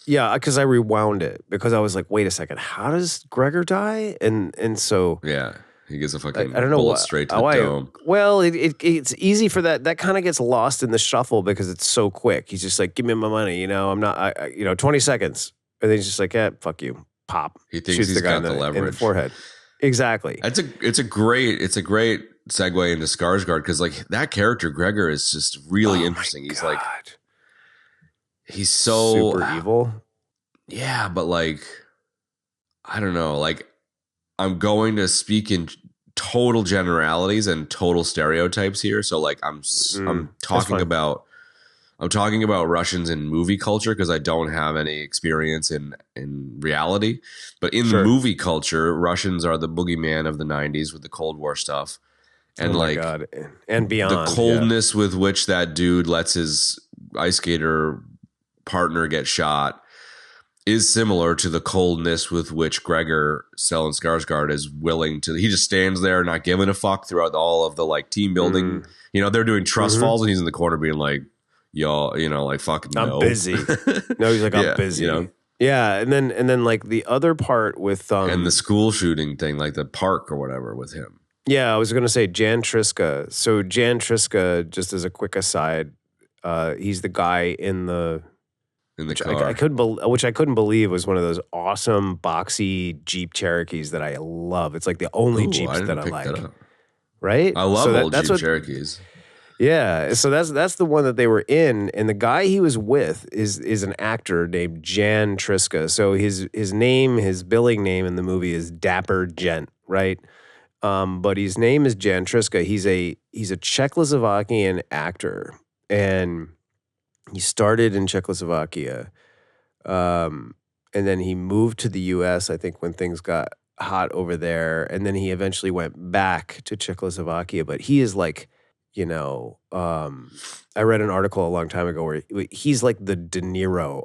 A: Yeah, because I rewound it because I was like, wait a second, how does Gregor die? And so
B: yeah, he gets a fucking
A: I don't know
B: bullet straight to the dome.
A: Well, it's easy for that. That kind of gets lost in the shuffle because it's so quick. He's just like, give me my money. I'm not. 20 seconds. And then he's just like, yeah, fuck you. Pop.
B: He thinks he's got the leverage
A: in the forehead. Exactly.
B: It's a great segue into Skarsgård because like that character Gregor is just really interesting. He's like, he's so
A: super evil.
B: Yeah, but like, I don't know. Like, I'm going to speak in total generalities and total stereotypes here. So like, I'm talking about. I'm talking about Russians in movie culture because I don't have any experience in reality. But in the movie culture, Russians are the boogeyman of the 90s with the Cold War stuff. And
A: God. And beyond.
B: The coldness with which that dude lets his ice skater partner get shot is similar to the coldness with which Gregor Stellan Skarsgård is willing to. He just stands there not giving a fuck throughout all of the like team building. They're doing trust falls and he's in the corner being like, y'all, like fucking
A: I'm busy. No, he's like, I'm busy. Yeah, and then like the other part with
B: and the school shooting thing, like the park or whatever with him.
A: Yeah, I was gonna say Jan Triska. So Jan Triska, just as a quick aside, he's the guy in the
B: car.
A: Which I couldn't believe was one of those awesome boxy Jeep Cherokees that I love. It's like the only Jeeps that I like. Right?
B: I love old Jeep Cherokees.
A: Yeah, so that's the one that they were in, and the guy he was with is an actor named Jan Triska. So his billing name in the movie is Dapper Gent, right? But his name is Jan Triska. He's a Czechoslovakian actor, and he started in Czechoslovakia, and then he moved to the U.S. I think when things got hot over there, and then he eventually went back to Czechoslovakia. But he is like. I read an article a long time ago where he's like the De Niro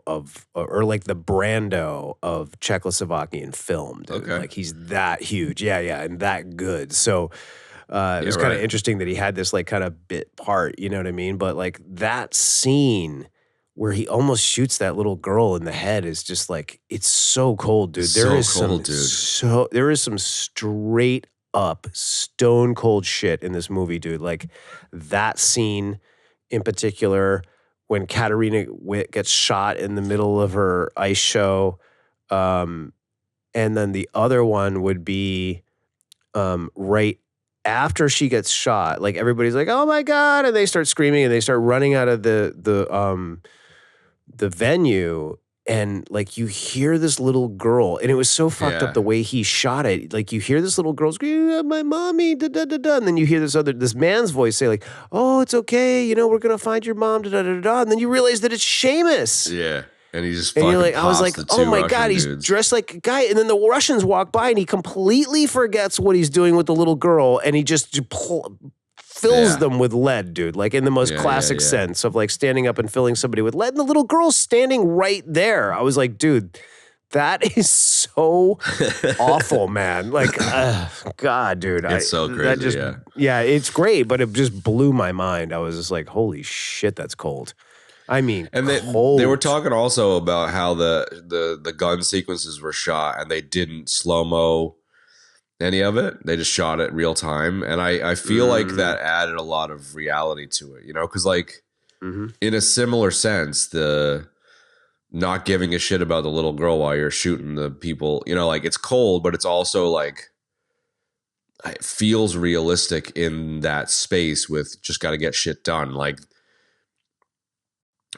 A: or like the Brando of Czechoslovakian film. Dude.
B: Okay.
A: Like he's that huge. Yeah, and that good. So it was kind of interesting that he had this like kind of bit part, you know what I mean? But like that scene where he almost shoots that little girl in the head is just like, it's so cold, dude. There is some straight up stone cold shit in this movie, dude. Like that scene in particular when Katarina Witt gets shot in the middle of her ice show, and then the other one would be right after she gets shot. Like everybody's like, "Oh my god!" and they start screaming and they start running out of the venue. And like you hear this little girl, and it was so fucked up the way he shot it. Like you hear this little girl screaming, "My mommy," da da da da, and then you hear this man's voice say like, "Oh, it's okay, you know, we're gonna find your mom," da da da da, and then you realize that it's Seamus.
B: Yeah. And he just
A: And
B: fucking
A: you're like, I was like,
B: the
A: oh
B: two
A: my
B: Russian
A: God, he's
B: dudes.
A: dressed like a guy. And then the Russians walk by and he completely forgets what he's doing with the little girl. And he just fills them with lead, dude. Like in the most classic sense of like standing up and filling somebody with lead. And the little girl's standing right there. I was like, dude, that is so awful, man. Like, God, dude.
B: It's so crazy,
A: yeah, it's great, but it just blew my mind. I was just like, holy shit, that's cold. I mean,
B: and they were talking also about how the gun sequences were shot and they didn't slow-mo any of it. They just shot it real time. And I feel like that added a lot of reality to it, you know, because like in a similar sense, the not giving a shit about the little girl while you're shooting the people, you know, like it's cold, but it's also like it feels realistic in that space with just got to get shit done. Like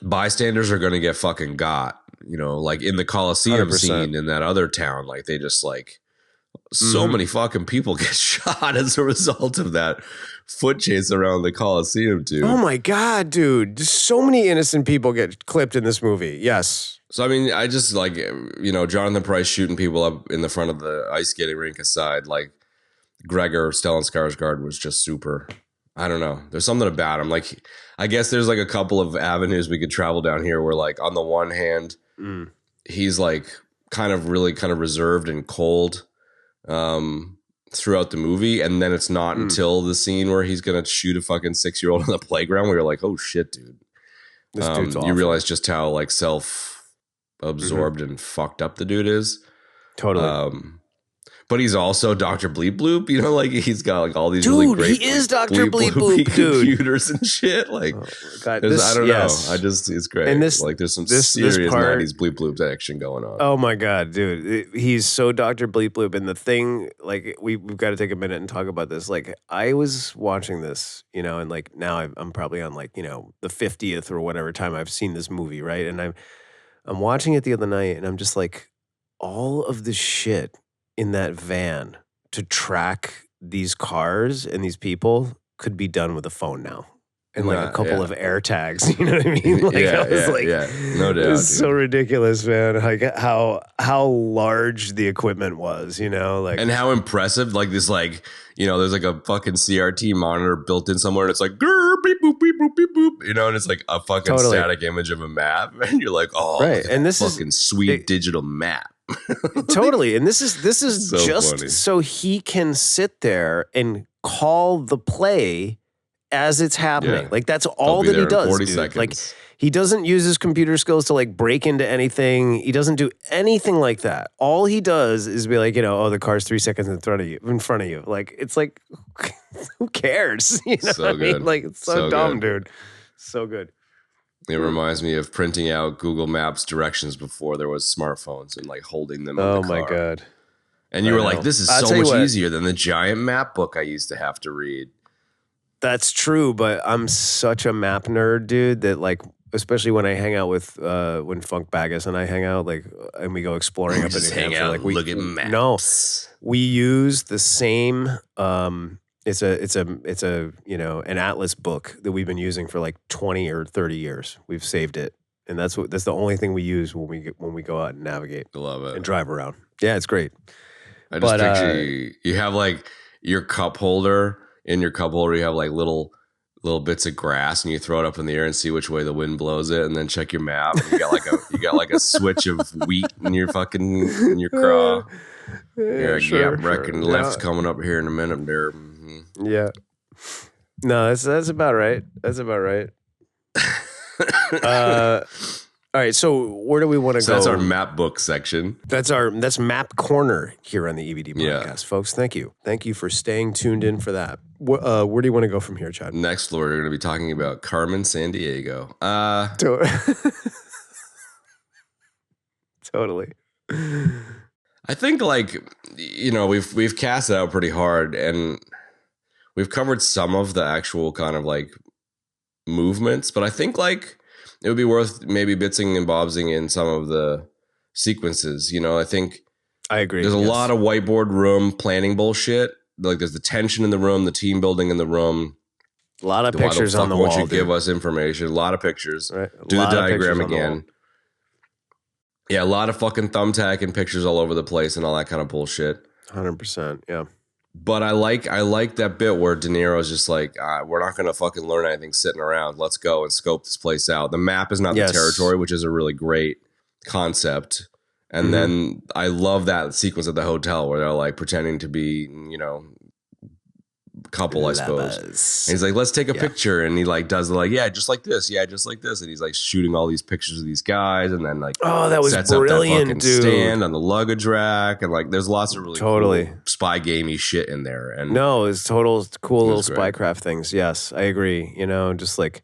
B: bystanders are going to get fucking got, you know, like in the Coliseum
A: 100%.
B: scene in that other town, like they just like so many fucking people get shot as a result of that foot chase around the Coliseum, dude.
A: Oh my God, dude. So many innocent people get clipped in this movie. Yes.
B: So, I mean, I just like, you know, Jonathan Pryce shooting people up in the front of the ice skating rink aside, like Gregor, Stellan Skarsgård was just super. I don't know. There's something about him. Like, I guess there's like a couple of avenues we could travel down here where like on the one hand, he's like kind of reserved and cold throughout the movie. And then it's not until the scene where he's going to shoot a fucking 6-year-old on the playground where you're like, oh shit, dude.
A: This dude's awful.
B: You realize just how like self-absorbed and fucked up the dude is.
A: Totally.
B: But he's also Dr. Bleep Bloop, you know, like he's got like all these
A: dude,
B: really great
A: he is Dr. Bleep Bloop, dude.
B: computers and shit. Like,
A: God,
B: I don't know. It's great.
A: And this,
B: like there's some serious 90s Bleep Bloop action going on.
A: Oh my God, dude. He's so Dr. Bleep Bloop. And the thing, like, we've got to take a minute and talk about this. Like, I was watching this, you know, and like now I'm probably on like, you know, the 50th or whatever time I've seen this movie, right? And I'm watching it the other night and I'm just like, all of the shit in that van to track these cars and these people could be done with a phone now. And like a couple of air tags, you know what I mean? Like I was like,
B: no doubt.
A: It's so ridiculous, man. Like how large the equipment was, you know, like,
B: and how impressive. Like this, like, you know, there's like a fucking CRT monitor built in somewhere, and it's like grr, beep boop beep boop beep boop, you know, and it's like a fucking static image of a map, and you're like, oh, right. And this fucking is sweet digital map.
A: Totally. And this is
B: so
A: just
B: funny.
A: So he can sit there and call the play as it's happening. Like that's all that he does.
B: 40
A: dude.
B: seconds.
A: Like he doesn't use his computer skills to like break into anything. He doesn't do anything like that. All he does is be like, you know, oh, the car's 3 seconds in front of you. Like it's like, who cares? You know
B: so
A: what I
B: good.
A: mean? Like it's so dumb, dude. So good.
B: It reminds me of printing out Google Maps directions before there was smartphones and like holding them in the car.
A: Oh my God.
B: And you were like, this is so much easier than the giant map book I used to have to read.
A: That's true, but I'm such a map nerd, dude, that like, especially when I hang out with when Funk Baggis and I hang out, like, and we go exploring up in New Hampshire, like we
B: look at maps.
A: No, we use the same. It's a you know, an atlas book that we've been using for like 20 or 30 years. We've saved it, and that's the only thing we use when we go out and navigate.
B: I love it
A: and drive around. Yeah, it's great.
B: I just picture you have like your cup holder. In your cup holder, you have like little bits of grass, and you throw it up in the air and see which way the wind blows it, and then check your map. And you got like a switch of wheat in your craw. Yeah, reckon left's coming up here in a minute there. Mm-hmm.
A: Yeah, no, that's about right. That's about right. All right, so where do we want to go?
B: That's our map book section.
A: That's map corner here on the EVD podcast, folks. Thank you for staying tuned in for that. Where do you want to go from here, Chad?
B: Next, we're going to be talking about Carmen Sandiego.
A: Totally.
B: I think like, you know, we've cast it out pretty hard, and we've covered some of the actual kind of like movements, but I think like it would be worth maybe bitsing and bobsing in some of the sequences. You know, I think
A: I agree.
B: there's a
A: yes.
B: lot of whiteboard room planning bullshit. Like there's the tension in the room, the team building in the room.
A: A lot of
B: Why the
A: pictures
B: fuck
A: on the
B: won't
A: wall.
B: you give
A: dude.
B: us information? A lot of pictures.
A: Right?
B: Do the
A: lot of pictures
B: diagram
A: on the wall.
B: again. Yeah, a lot of fucking thumbtack and pictures all over the place and all that kind of bullshit.
A: 100%. Yeah.
B: But I like that bit where De Niro's just like, we're not going to fucking learn anything sitting around. Let's go and scope this place out. The map is not
A: Yes.
B: the territory, which is a really great concept. And
A: Mhm.
B: then I love that sequence at the hotel where they're like pretending to be, you know, couple, I suppose. And he's like, let's take a picture. And he like does like, yeah, just like this. Yeah, just like this. And he's like shooting all these pictures of these guys. And then like,
A: Oh, that was
B: sets
A: brilliant,
B: up that fucking
A: dude.
B: stand on the luggage rack. And like, there's lots of really
A: Totally.
B: cool spy gamey shit in there. And
A: No, it's total cool little
B: great.
A: spycraft things. Yes, I agree. You know, just like,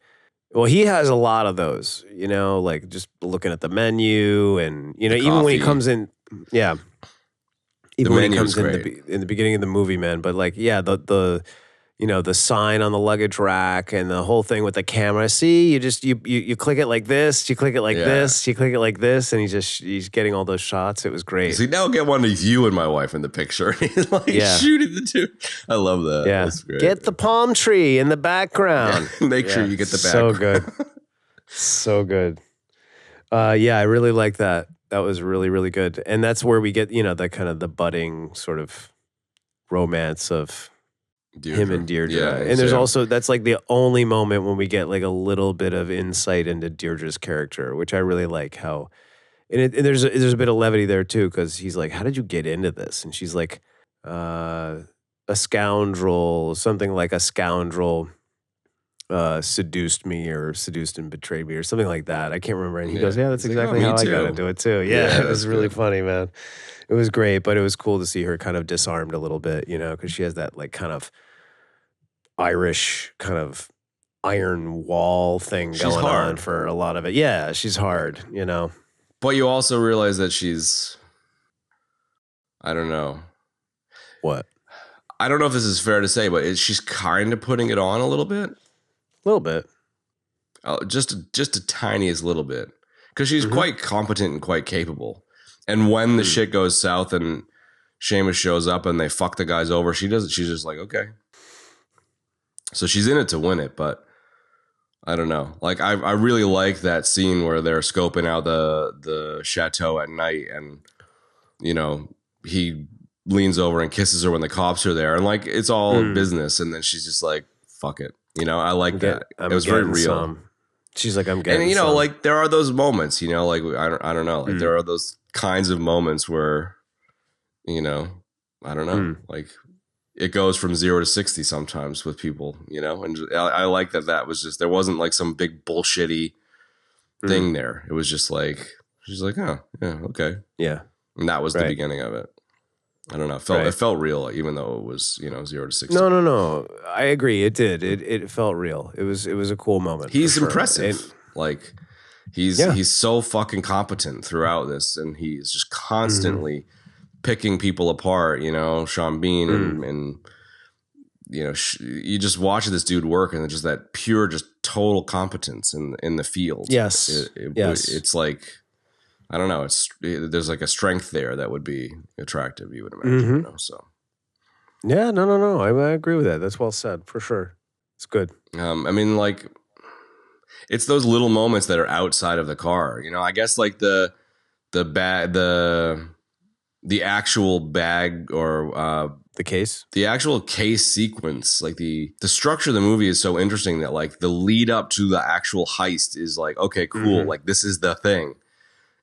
A: well, he has a lot of those, you know, like just looking at the menu and, you know,
B: The
A: even when he
B: coffee.
A: comes in, yeah. Even when he
B: menu is
A: comes
B: great.
A: in the beginning of the movie, man. But like, yeah, the you know, the sign on the luggage rack and the whole thing with the camera. See, you just you click it like this, you click it like
B: Yeah.
A: this, you click it like this, and he's getting all those shots. It was great.
B: See, now get one of you and my wife in the picture. He's like shooting the two. I love that.
A: Yeah.
B: That's great.
A: Get the palm tree in the background.
B: Make sure you get the
A: So
B: background.
A: good. So good. Yeah, I really like that. That was really, really good. And that's where we get, you know, the kind of the budding sort of romance of him and Deirdre.
B: Yeah,
A: and there's also, that's like the only moment when we get like a little bit of insight into Deirdre's character, which I really like how, and there's a bit of levity there too, because he's like, how did you get into this? And she's like, a scoundrel, something like a scoundrel seduced me or seduced and betrayed me or something like that. I can't remember. And he goes, yeah, that's
B: He's like,
A: exactly
B: "Oh, me
A: how I got
B: too."
A: into it too.
B: Yeah,
A: Yeah, it was
B: that's
A: really
B: good.
A: funny, man. It was great, but it was cool to see her kind of disarmed a little bit, you know, because she has that like kind of Irish kind of iron wall thing
B: She's
A: going on
B: hard.
A: for a lot of it. Yeah, she's hard, you know.
B: But you also realize that she's, I don't know.
A: What?
B: I don't know if this is fair to say, but she's kind of putting it on a little bit.
A: A little bit.
B: Just a tiniest little bit. Because she's quite competent and quite capable. And when the shit goes south and Seamus shows up and they fuck the guys over, she's just like, okay. So she's in it to win it, but I don't know. Like I really like that scene where they're scoping out the chateau at night, and you know, he leans over and kisses her when the cops are there, and like it's all business, and then she's just like, fuck it. You know, I like that. It was very real.
A: She's like, I'm getting
B: And you know,
A: some.
B: like there are those moments, you know, like I don't know, like there are those kinds of moments where, you know, I don't know, like it goes from 0 to 60 sometimes with people, you know, and I like that was just, there wasn't like some big bullshitty thing there. It was just like, she's like, oh yeah, okay.
A: Yeah.
B: And that was the beginning of it. I don't know. It felt real, even though it was, you know, 0 to 60.
A: No. I agree. It did. It felt real. It was a cool moment.
B: He's
A: for sure.
B: impressive. Like he's so fucking competent throughout this, and he's just constantly picking people apart, you know, Sean Bean and you know, you just watch this dude work, and just that pure, just total competence in the field.
A: Yes. Yes.
B: It's like, I don't know. There's like a strength there that would be attractive, you would imagine. You know, so
A: Yeah, no. I agree with that. That's well said, for sure. It's good.
B: I mean, like, it's those little moments that are outside of the car. You know, I guess like the actual bag or
A: the
B: actual case sequence, like the structure of the movie is so interesting that like the lead up to the actual heist is like, okay, cool, like this is the thing,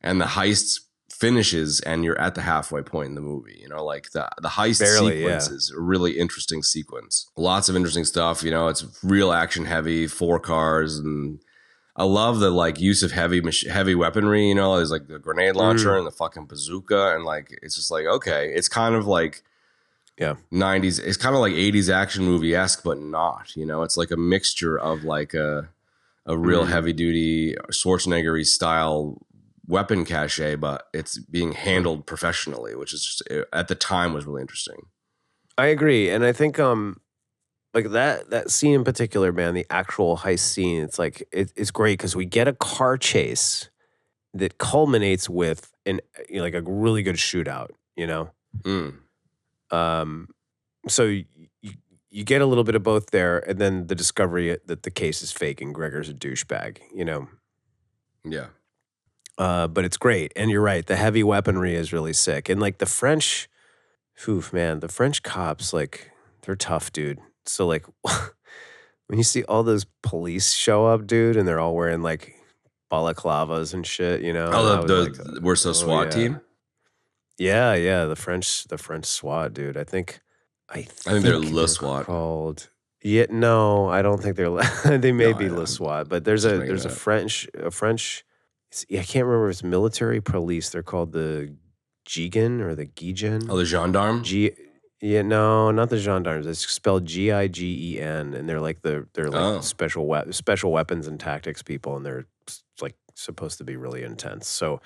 B: and the heist finishes and you're at the halfway point in the movie. You know, like the heist sequence is a really interesting sequence. Lots of interesting stuff. You know, it's real action heavy, 4 cars, and I love the like use of heavy weaponry. You know, there's like the grenade launcher and the fucking bazooka, and like it's just like, okay, it's kind of like 90s. It's kind of like 80s action movie esque, but not. You know, it's like a mixture of like a real heavy duty Schwarzenegger style weapon cache, but it's being handled professionally, which is just, at the time was really interesting.
A: I agree, and I think like that scene in particular, man, the actual heist scene, it's like it's great because we get a car chase that culminates with like a really good shootout, you know.
B: Mm.
A: So you get a little bit of both there, and then the discovery that the case is fake and Gregor's a douchebag, you know.
B: Yeah.
A: But it's great, and you're right. The heavy weaponry is really sick, and like the French, man, the French cops, like they're tough, dude. So like when you see all those police show up, dude, and they're all wearing like balaclavas and shit, you know. And I
B: Oh,
A: was like,
B: we're so SWAT team.
A: Yeah, the French SWAT, dude. I think
B: they're Le SWAT.
A: Called. Yeah, no, I don't think they're. They may be Le SWAT, but there's a French. I can't remember if it's military police. They're called the Gigan or the Gigan.
B: Oh, the gendarme.
A: Yeah, no, not the gendarmes. It's spelled Gigen, and they're like special weapons and tactics people, and they're like supposed to be really intense. So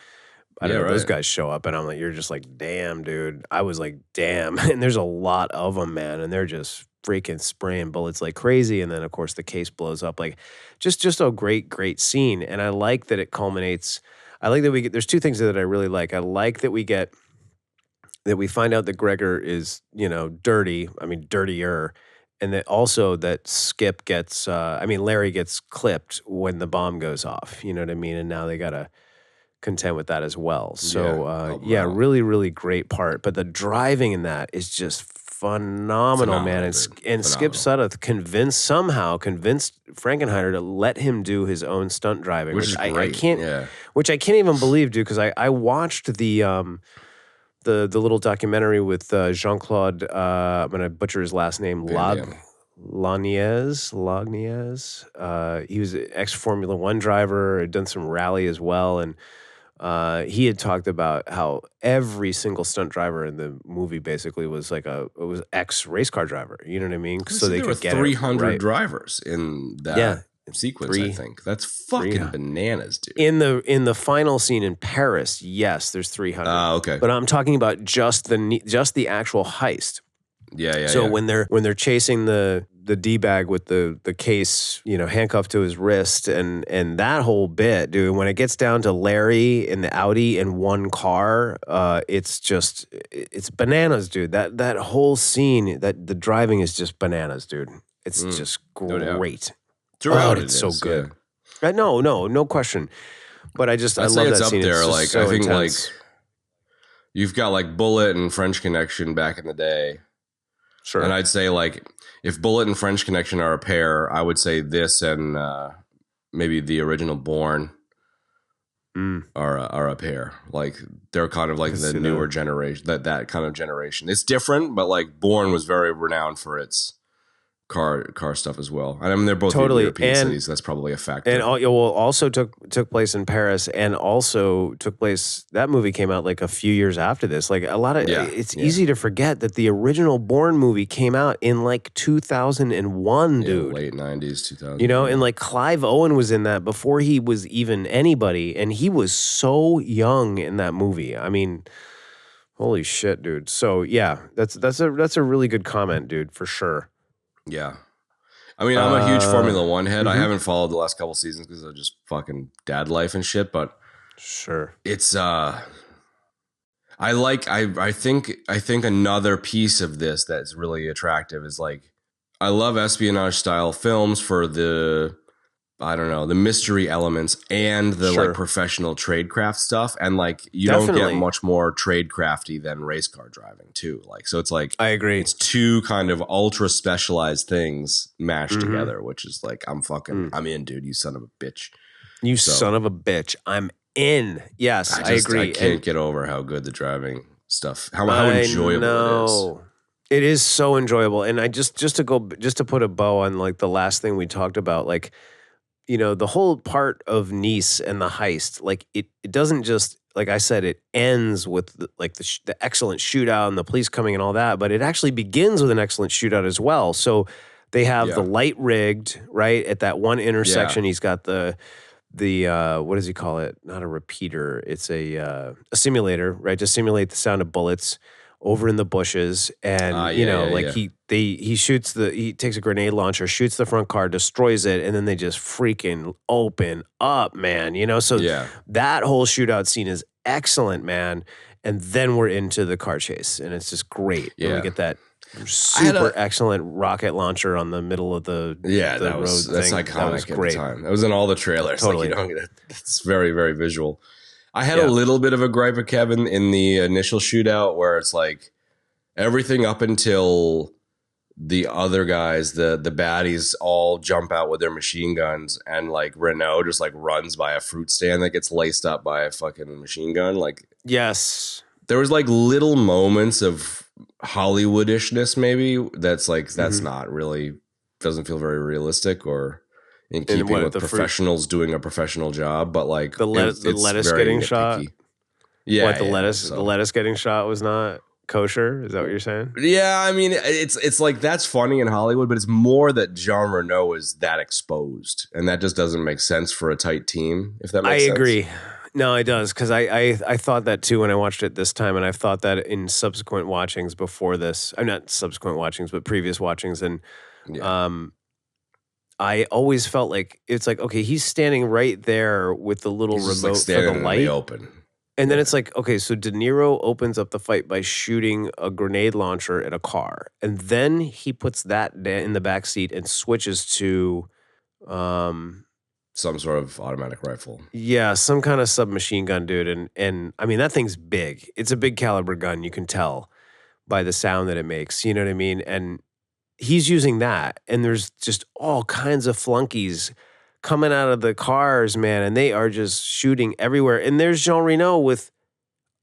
A: I don't know. Those guys show up, and I'm like, you're just like, damn, dude. I was like, damn, and there's a lot of them, man, and they're just freaking spraying bullets like crazy. And then of course the case blows up. Like, just a great scene, and I like that it culminates. I like that we get. There's two things that I really like. I like that we find out that Gregor is, dirty. I mean, dirtier. And that also that Skip gets, Larry gets clipped when the bomb goes off. You know what I mean? And now they got to contend with that as well. So, really, really great part. But the driving in that is just phenomenal, man. And Skip Sudduth convinced Frankenheimer to let him do his own stunt driving.
B: Which is great.
A: Which I can't even believe, dude, because I watched the little documentary with Jean-Claude, I'm going to butcher his last name, Lagniez. He was an ex-Formula One driver, had done some rally as well, and he had talked about how every single stunt driver in the movie basically was was ex-race car driver, you know what I mean? So they could get
B: 300 drivers in that sequence, I think. That's fucking bananas, dude.
A: In the final scene in Paris, yes, there's 300.
B: Okay.
A: But I'm talking about just the actual heist. So when they're chasing the D-bag with the case, handcuffed to his wrist and that whole bit, dude, when it gets down to Larry in the Audi in one car, it's bananas, dude. That whole scene, that the driving is just bananas, dude. It's just great.
B: Throughout
A: it's so good. Yeah. No question. But I love that
B: it's
A: scene.
B: Up there.
A: Like, so
B: I think
A: intense.
B: like you've got like Bullet and French Connection back in the day.
A: Sure.
B: And I'd say like if Bullet and French Connection are a pair, I would say this and maybe the original Bourne are a pair. Like they're kind of like the newer generation, that kind of generation. It's different, but like Bourne was very renowned for its car stuff as well. I mean, they're both European cities. So that's probably a factor.
A: And also took place in Paris, and also took place. That movie came out like a few years after this. Like a lot of, it's easy to forget that the original Bourne movie came out in like 2001, dude.
B: Late 90s, 2000.
A: And like Clive Owen was in that before he was even anybody, and he was so young in that movie. I mean, holy shit, dude. So yeah, that's a really good comment, dude, for sure.
B: Yeah. I mean, I'm a huge Formula One head. I haven't followed the last couple seasons because of just fucking dad life and shit, but
A: sure.
B: It's I think another piece of this that's really attractive is like I love espionage style films for the mystery elements and the like professional tradecraft stuff. And like you don't get much more tradecrafty than race car driving too. Like, so it's like,
A: I agree.
B: It's two kind of ultra specialized things mashed together, which is like, I'm in, dude, you son of a bitch.
A: Son of a bitch. I'm in. Yes, I agree.
B: I can't get over how good the driving stuff, how enjoyable it is.
A: It is so enjoyable. And I just to put a bow on like the last thing we talked about, like, the whole part of Nice and the heist, like it doesn't just, like I said, it ends with the excellent shootout and the police coming and all that, but it actually begins with an excellent shootout as well. So they have the light rigged, right, at that one intersection. He's got the what does he call it? Not a repeater. It's a simulator, right? To simulate the sound of bullets over in the bushes, and
B: Yeah.
A: he takes a grenade launcher, shoots the front car, destroys it, and then they just freaking open up, man. So
B: Yeah.
A: that whole shootout scene is excellent, man. And then we're into the car chase, and it's just great. And we
B: Yeah.
A: get that super excellent rocket launcher on the middle of the
B: that's
A: road thing.
B: iconic
A: That was
B: at
A: great.
B: the time. That was in all the trailers.
A: Totally.
B: It's very, very visual. I had a little bit of a gripe with Kevin in the initial shootout where it's like everything up until the other guys, the baddies, all jump out with their machine guns, and like Renault just like runs by a fruit stand that gets laced up by a fucking machine gun. Like,
A: yes,
B: there was like little moments of Hollywoodishness, maybe that's not really, doesn't feel very realistic or in keeping with professionals doing a professional job. But like
A: the lettuce getting shot.
B: Yeah,
A: the lettuce getting shot was not kosher. Is that what you're saying?
B: Yeah, I mean, it's like that's funny in Hollywood, but it's more that Jean Reno is that exposed, and that just doesn't make sense for a tight team. If that makes sense.
A: I agree. No, it does, because I thought that too when I watched it this time, and I've thought that in subsequent watchings before this. I'm not subsequent watchings, but previous watchings, and I always felt like it's like, okay, he's standing right there with the little remote for the light,
B: in the open.
A: And then it's like, okay, so De Niro opens up the fight by shooting a grenade launcher at a car, and then he puts that in the back seat and switches to
B: some sort of automatic rifle.
A: Yeah, some kind of submachine gun, dude. And I mean, that thing's big. It's a big caliber gun. You can tell by the sound that it makes. You know what I mean? And he's using that. And there's just all kinds of flunkies coming out of the cars, man. And they are just shooting everywhere. And there's Jean Reno with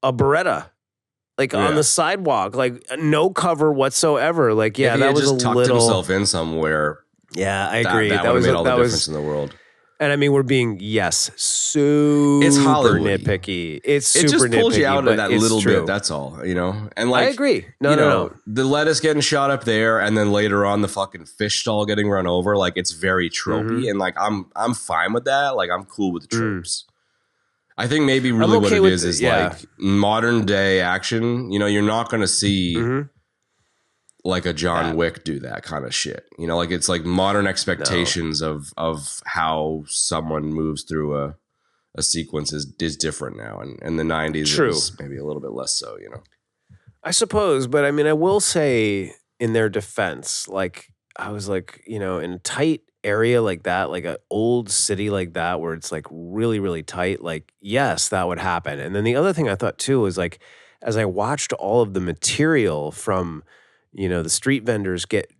A: a Beretta, like on the sidewalk, like no cover whatsoever. Like, yeah, that was
B: just
A: a
B: tucked
A: little
B: himself in somewhere.
A: Yeah, I agree.
B: That would have made all the difference in the world.
A: And I mean, we're being, super
B: it's Hollywood
A: nitpicky. It's super
B: nitpicky. It just pulls
A: nitpicky,
B: you out of that little
A: true.
B: bit. That's all, And like,
A: I agree. No.
B: The lettuce getting shot up there, and then later on the fucking fish stall getting run over. Like, it's very tropey, and like I'm fine with that. Like, I'm cool with the tropes. I think maybe really what it is like modern day action. You're not going to see. Like a John Wick do that kind of shit. Like it's like modern expectations of how someone moves through a sequence is different now. And in the 90s, it was maybe a little bit less so,
A: I suppose. But I mean, I will say in their defense, like I was like, in a tight area like that, like an old city like that, where it's like really, really tight, like, yes, that would happen. And then the other thing I thought too was like, as I watched all of the material from, the street vendors get,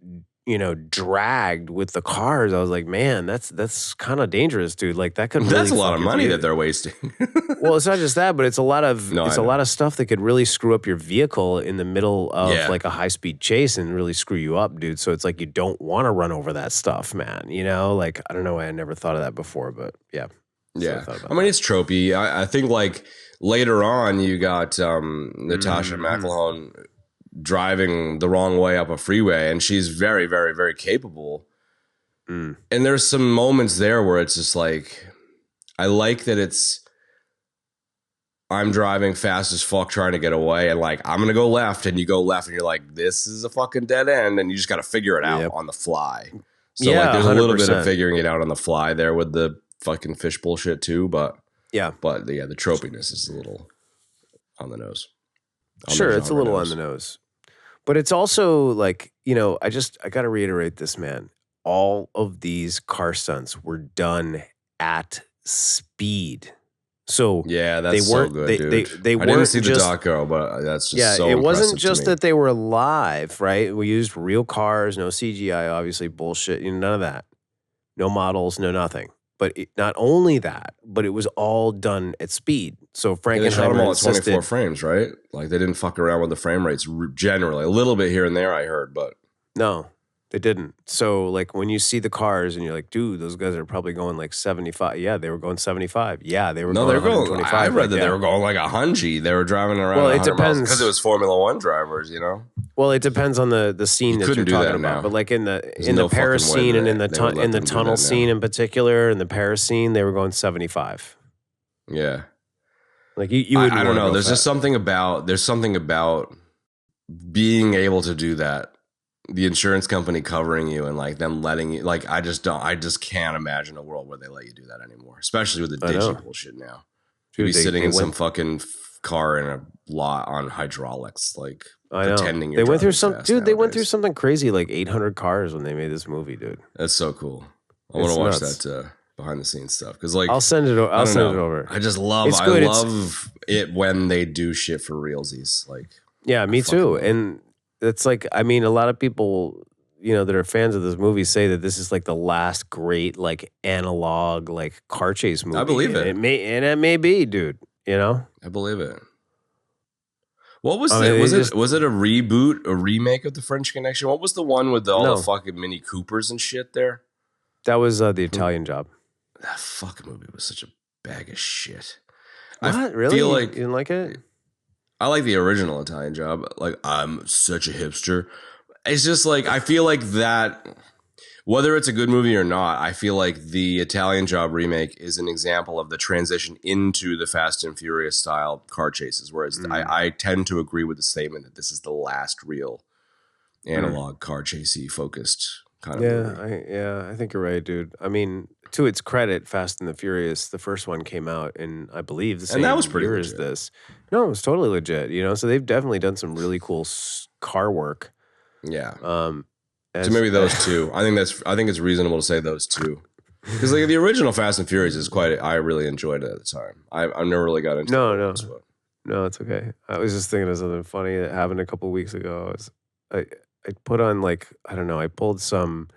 A: dragged with the cars. I was like, man, that's kind of dangerous, dude. Like that could really
B: that's a lot of money that they're wasting.
A: Well, it's not just that, but it's a lot of a lot of stuff that could really screw up your vehicle in the middle of like a high speed chase and really screw you up, dude. So it's like you don't want to run over that stuff, man. Like I don't know why I never thought of that before, but yeah.
B: Yeah. I mean, it's tropey. I think like later on you got Natasha McElhone driving the wrong way up a freeway, and she's very, very, very capable. And there's some moments there where it's just like, I like that I'm driving fast as fuck trying to get away, and like I'm gonna go left, and you go left, and you're like, this is a fucking dead end, and you just got to figure it out on the fly. So like there's 100%. A little bit of figuring it out on the fly there with the fucking fish bullshit too, but the tropiness is a little on the nose.
A: Sure, it's a little on the nose. But it's also like, I got to reiterate this, man. All of these car stunts were done at speed. So
B: yeah, that's
A: they weren't,
B: so good, dude.
A: They
B: I
A: weren't
B: didn't see
A: just,
B: the doco, but that's just so
A: it wasn't
B: impressive
A: just that they were live, right? We used real cars, no CGI, obviously bullshit, none of that. No models, no nothing. But not only that, but it was all done at speed. So Frankenheimer
B: they shot them all at 24 frames, right? Like they didn't fuck around with the frame rates generally. A little bit here and there, I heard, but
A: no, they didn't. So like when you see the cars and you're like, dude, those guys are probably going like 75. Yeah, they were going 75. Yeah, they were going 125.
B: I read that they were going like 100. They were driving around.
A: Well, it depends
B: because it was Formula One drivers,
A: Well, it depends on the scene
B: You
A: that you're
B: couldn't do
A: talking
B: that
A: about.
B: now.
A: But like in
B: There's
A: the
B: no
A: Paris
B: fucking way
A: scene and
B: that
A: in the
B: they would let
A: in the
B: them do
A: tunnel
B: that
A: scene
B: now.
A: in particular, in the Paris scene, they were going 75.
B: Yeah.
A: Like you wouldn't
B: I don't
A: want to
B: know.
A: go
B: There's
A: fast.
B: just something about being able to do that. The insurance company covering you and like them letting you, like, I just can't imagine a world where they let you do that anymore, especially with the
A: I know.
B: digi bullshit now. You'd
A: Dude,
B: be sitting
A: they
B: in some
A: went.
B: fucking car in a lot on hydraulics, like
A: I know.
B: pretending you're
A: They went through
B: driving fast
A: Dude, they went through
B: nowadays.
A: something crazy like 800 cars when they made this movie, dude.
B: That's so cool. I want
A: It's
B: to watch
A: nuts.
B: that behind the scenes stuff because, like,
A: I'll send it.
B: I
A: I'll
B: don't
A: send it
B: know.
A: over.
B: I
A: It's
B: I
A: good. It's
B: love it when they do shit for realsies. Like,
A: yeah,
B: I
A: me
B: fucking
A: too.
B: love it.
A: And it's like, I mean, a lot of people, that are fans of this movie say that this is like the last great like analog like car chase movie.
B: I believe
A: And
B: it.
A: it may be, dude.
B: I believe it. What was
A: I mean,
B: it? Was
A: it
B: it
A: just
B: was it a reboot, a remake of the French Connection? What was the one with all the
A: no.
B: fucking Mini Coopers and shit there?
A: That was the
B: Who-
A: Italian Job.
B: That fucking movie was such a bag of shit. I
A: What? Really?
B: feel
A: You
B: like
A: didn't like it?
B: I like the original Italian Job. Like, I'm such a hipster. It's just like I feel like that. Whether it's a good movie or not, I feel like the Italian Job remake is an example of the transition into the Fast and Furious style car chases. Whereas I tend to agree with the statement that this is the last real analog car chasey focused kind of movie.
A: I think you're right, dude. I mean, to its credit, Fast and the Furious, the first one came out in, I believe, the
B: And that was
A: same
B: pretty
A: year as
B: legit.
A: this. No, it was totally legit. So they've definitely done some really cool car work.
B: Yeah.
A: As,
B: So maybe those two. I think it's reasonable to say those two. Because like the original Fast and Furious is I really enjoyed it at the time. I never really got into the
A: No, it's okay. I was just thinking of something funny that happened a couple weeks ago. I put on like, I don't know, I pulled some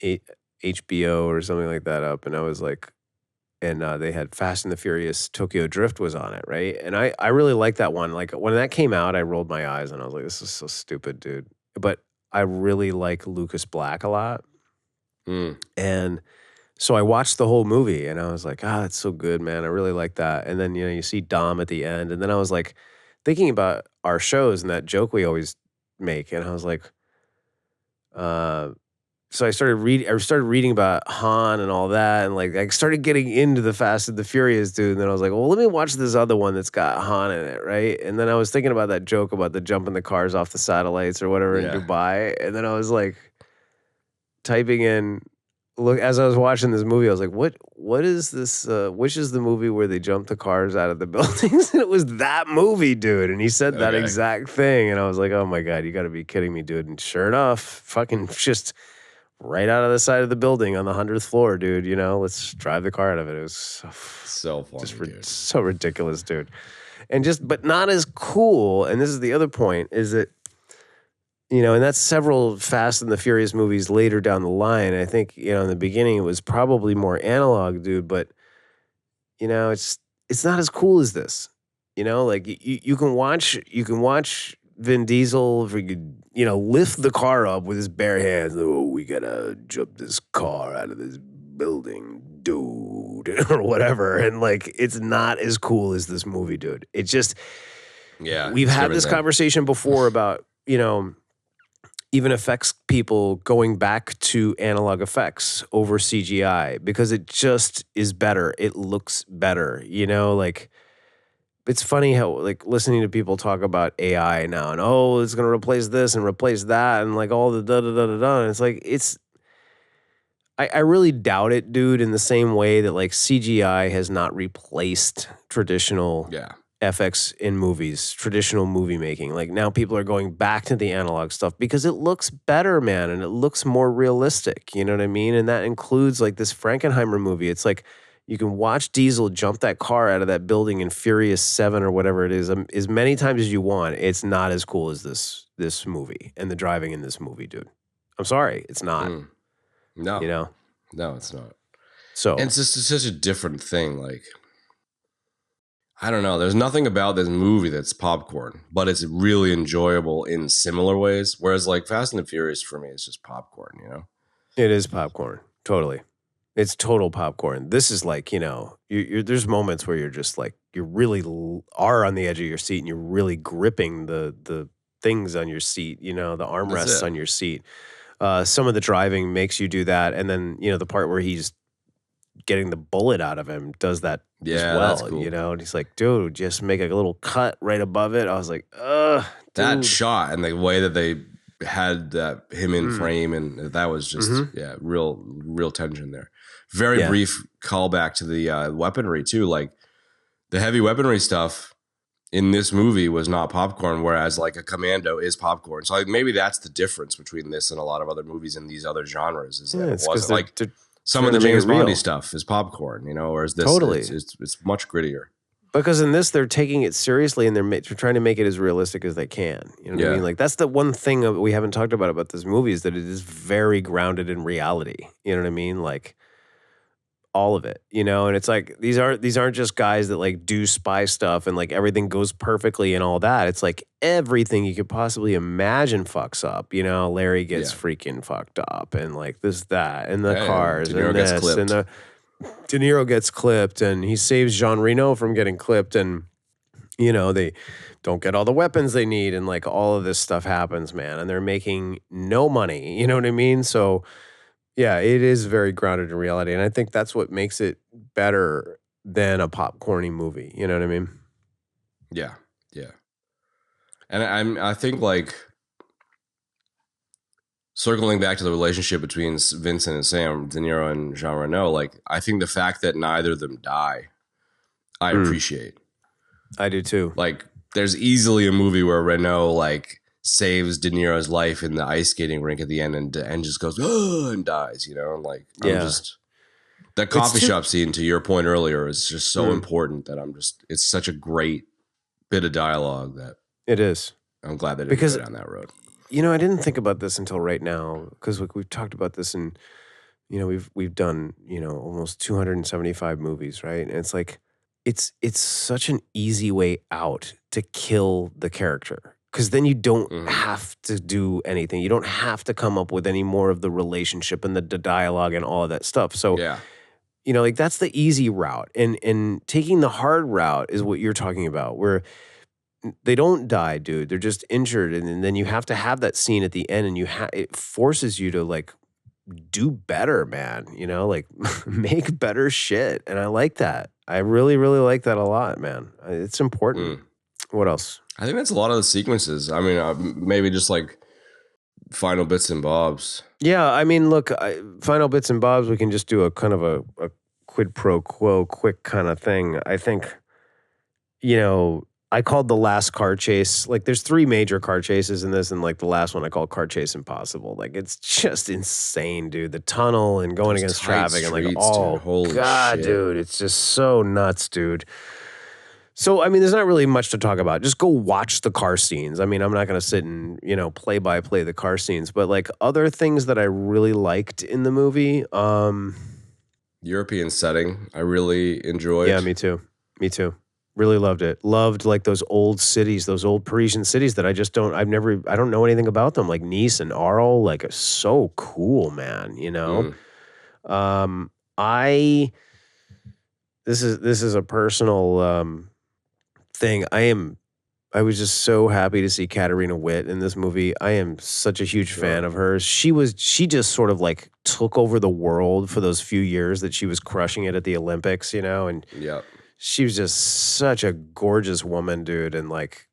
A: HBO or something like that up, and I was like, and they had Fast and the Furious Tokyo Drift was on it, right? And I really liked that one. Like when that came out, I rolled my eyes and I was like, this is so stupid, dude. But I really like Lucas Black a lot. And so I watched the whole movie and I was like, that's so good, man. I really like that. And then, you see Dom at the end. And then I was like thinking about our shows and that joke we always make. And I was like, so I started reading about Han and all that. And like, I started getting into the Fast and the Furious, dude. And then I was like, well, let me watch this other one that's got Han in it, right? And then I was thinking about that joke about the jumping the cars off the satellites or whatever in Dubai. And then I was like typing in, look, as I was watching this movie, I was like, what is this? Which is the movie where they jump the cars out of the buildings? And it was that movie, dude. And he said that exact thing. And I was like, oh my God, you got to be kidding me, dude. And sure enough, fucking just right out of the side of the building on the 100th floor, dude. Let's drive the car out of it. It was
B: so funny, dude.
A: So ridiculous, dude. And but not as cool. And this is the other point, is that, and that's several Fast and the Furious movies later down the line. I think, in the beginning it was probably more analog, dude, but it's not as cool as this. Like you can watch Vin Diesel, lift the car up with his bare hands. Oh, we gotta jump this car out of this building, dude, or whatever. And like, it's not as cool as this movie, dude. It just, we've had this conversation before about, even affects people going back to analog effects over CGI because it just is better. It looks better, like it's funny how like listening to people talk about AI now and it's going to replace this and replace that and like all the da-da-da-da-da. And it's like, I really doubt it, dude, in the same way that like CGI has not replaced traditional FX in movies, traditional movie making. Like now people are going back to the analog stuff because it looks better, man, and it looks more realistic. You know what I mean? And that includes like this Frankenheimer movie. It's like you can watch Diesel jump that car out of that building in Furious 7 or whatever it is as many times as you want. It's not as cool as this movie and the driving in this movie, dude. I'm sorry, it's not.
B: No. No, it's not.
A: So
B: and it's such a different thing. Like, I don't know. There's nothing about this movie that's popcorn, but it's really enjoyable in similar ways. Whereas like Fast and the Furious for me is just popcorn,
A: It is popcorn. Totally. It's total popcorn. This is like, there's moments where you're just like, you really are on the edge of your seat and you're really gripping the things on your seat, the
B: That's
A: armrests
B: it.
A: on your seat. Some of the driving makes you do that, and then the part where he's getting the bullet out of him does that as
B: Yeah, that's
A: well,
B: cool.
A: and he's like, dude, just make a little cut right above it. I was like, ugh,
B: That
A: dude.
B: shot and the way that they had him in
A: Mm.
B: frame, and that was just
A: Mm-hmm.
B: real tension there. Very
A: Yeah.
B: brief callback to the weaponry too. Like the heavy weaponry stuff in this movie was not popcorn, whereas like a commando is popcorn. So like maybe that's the difference between this and a lot of other movies in these other genres, is that it
A: It's because
B: wasn't
A: they're,
B: like
A: they're
B: some of
A: trying
B: the
A: to make it
B: James Bondy
A: real.
B: stuff is popcorn, whereas this
A: Totally.
B: it's much grittier.
A: Because in this, they're taking it seriously and they're trying to make it as realistic as they can. You know what I mean? Like, that's the one thing that we haven't talked about this movie, is that it is very grounded in reality. You know what I mean? Like, all of it, and it's like these aren't just guys that like do spy stuff and like everything goes perfectly and all that. It's like everything you could possibly imagine fucks up. Larry gets freaking fucked up, and like that, and the cars,
B: De Niro
A: and
B: gets
A: this,
B: clipped.
A: and the De Niro gets clipped, and he saves Jean Reno from getting clipped, and they don't get all the weapons they need, and like all of this stuff happens, man, and they're making no money. You know what I mean? So yeah, it is very grounded in reality, and I think that's what makes it better than a popcorny movie. You know what I mean?
B: Yeah, yeah. And I think like circling back to the relationship between Vincent and Sam, De Niro and Jean Reno, like I think the fact that neither of them die, I appreciate.
A: I do too.
B: Like there's easily a movie where Reno like saves De Niro's life in the ice skating rink at the end and just goes and dies, and like I'm just that coffee shop scene, to your point earlier, is just so important that it's such a great bit of dialogue that
A: it is.
B: I'm glad that it didn't go down that road.
A: I didn't think about this until right now, because we've talked about this, and we've done almost 275 movies, right? And it's like it's such an easy way out to kill the character, because then you don't have to do anything. You don't have to come up with any more of the relationship and the dialogue and all of that stuff. So like that's the easy route, and taking the hard route is what you're talking about, where they don't die, dude. They're just injured, and then you have to have that scene at the end, and it forces you to like do better, man. Like make better shit, and I like that. I really, really like that a lot, man. It's important. What else?
B: I think that's a lot of the sequences. I mean, maybe just like final bits and bobs.
A: Yeah, I mean, look, final bits and bobs. We can just do a kind of a quid pro quo, quick kind of thing. I think, I called the last car chase, like there's 3 major car chases in this, and like the last one I call car chase impossible. Like it's just insane, dude. The tunnel and going against traffic and like,
B: dude, holy
A: God,
B: shit.
A: dude, it's just so nuts, dude. So, I mean, there's not really much to talk about. Just go watch the car scenes. I mean, I'm not going to sit and, play by play the car scenes, but like other things that I really liked in the movie.
B: European setting, I really enjoyed.
A: Yeah, me too. Really loved it. Loved like those old cities, those old Parisian cities that I don't know anything about them, like Nice and Arles. Like, it's so cool, man. This is a personal thing. I was just so happy to see Katarina Witt in this movie. I am such a huge fan of hers. She just sort of like took over the world for those few years that she was crushing it at the Olympics, and she was just such a gorgeous woman, dude. And like,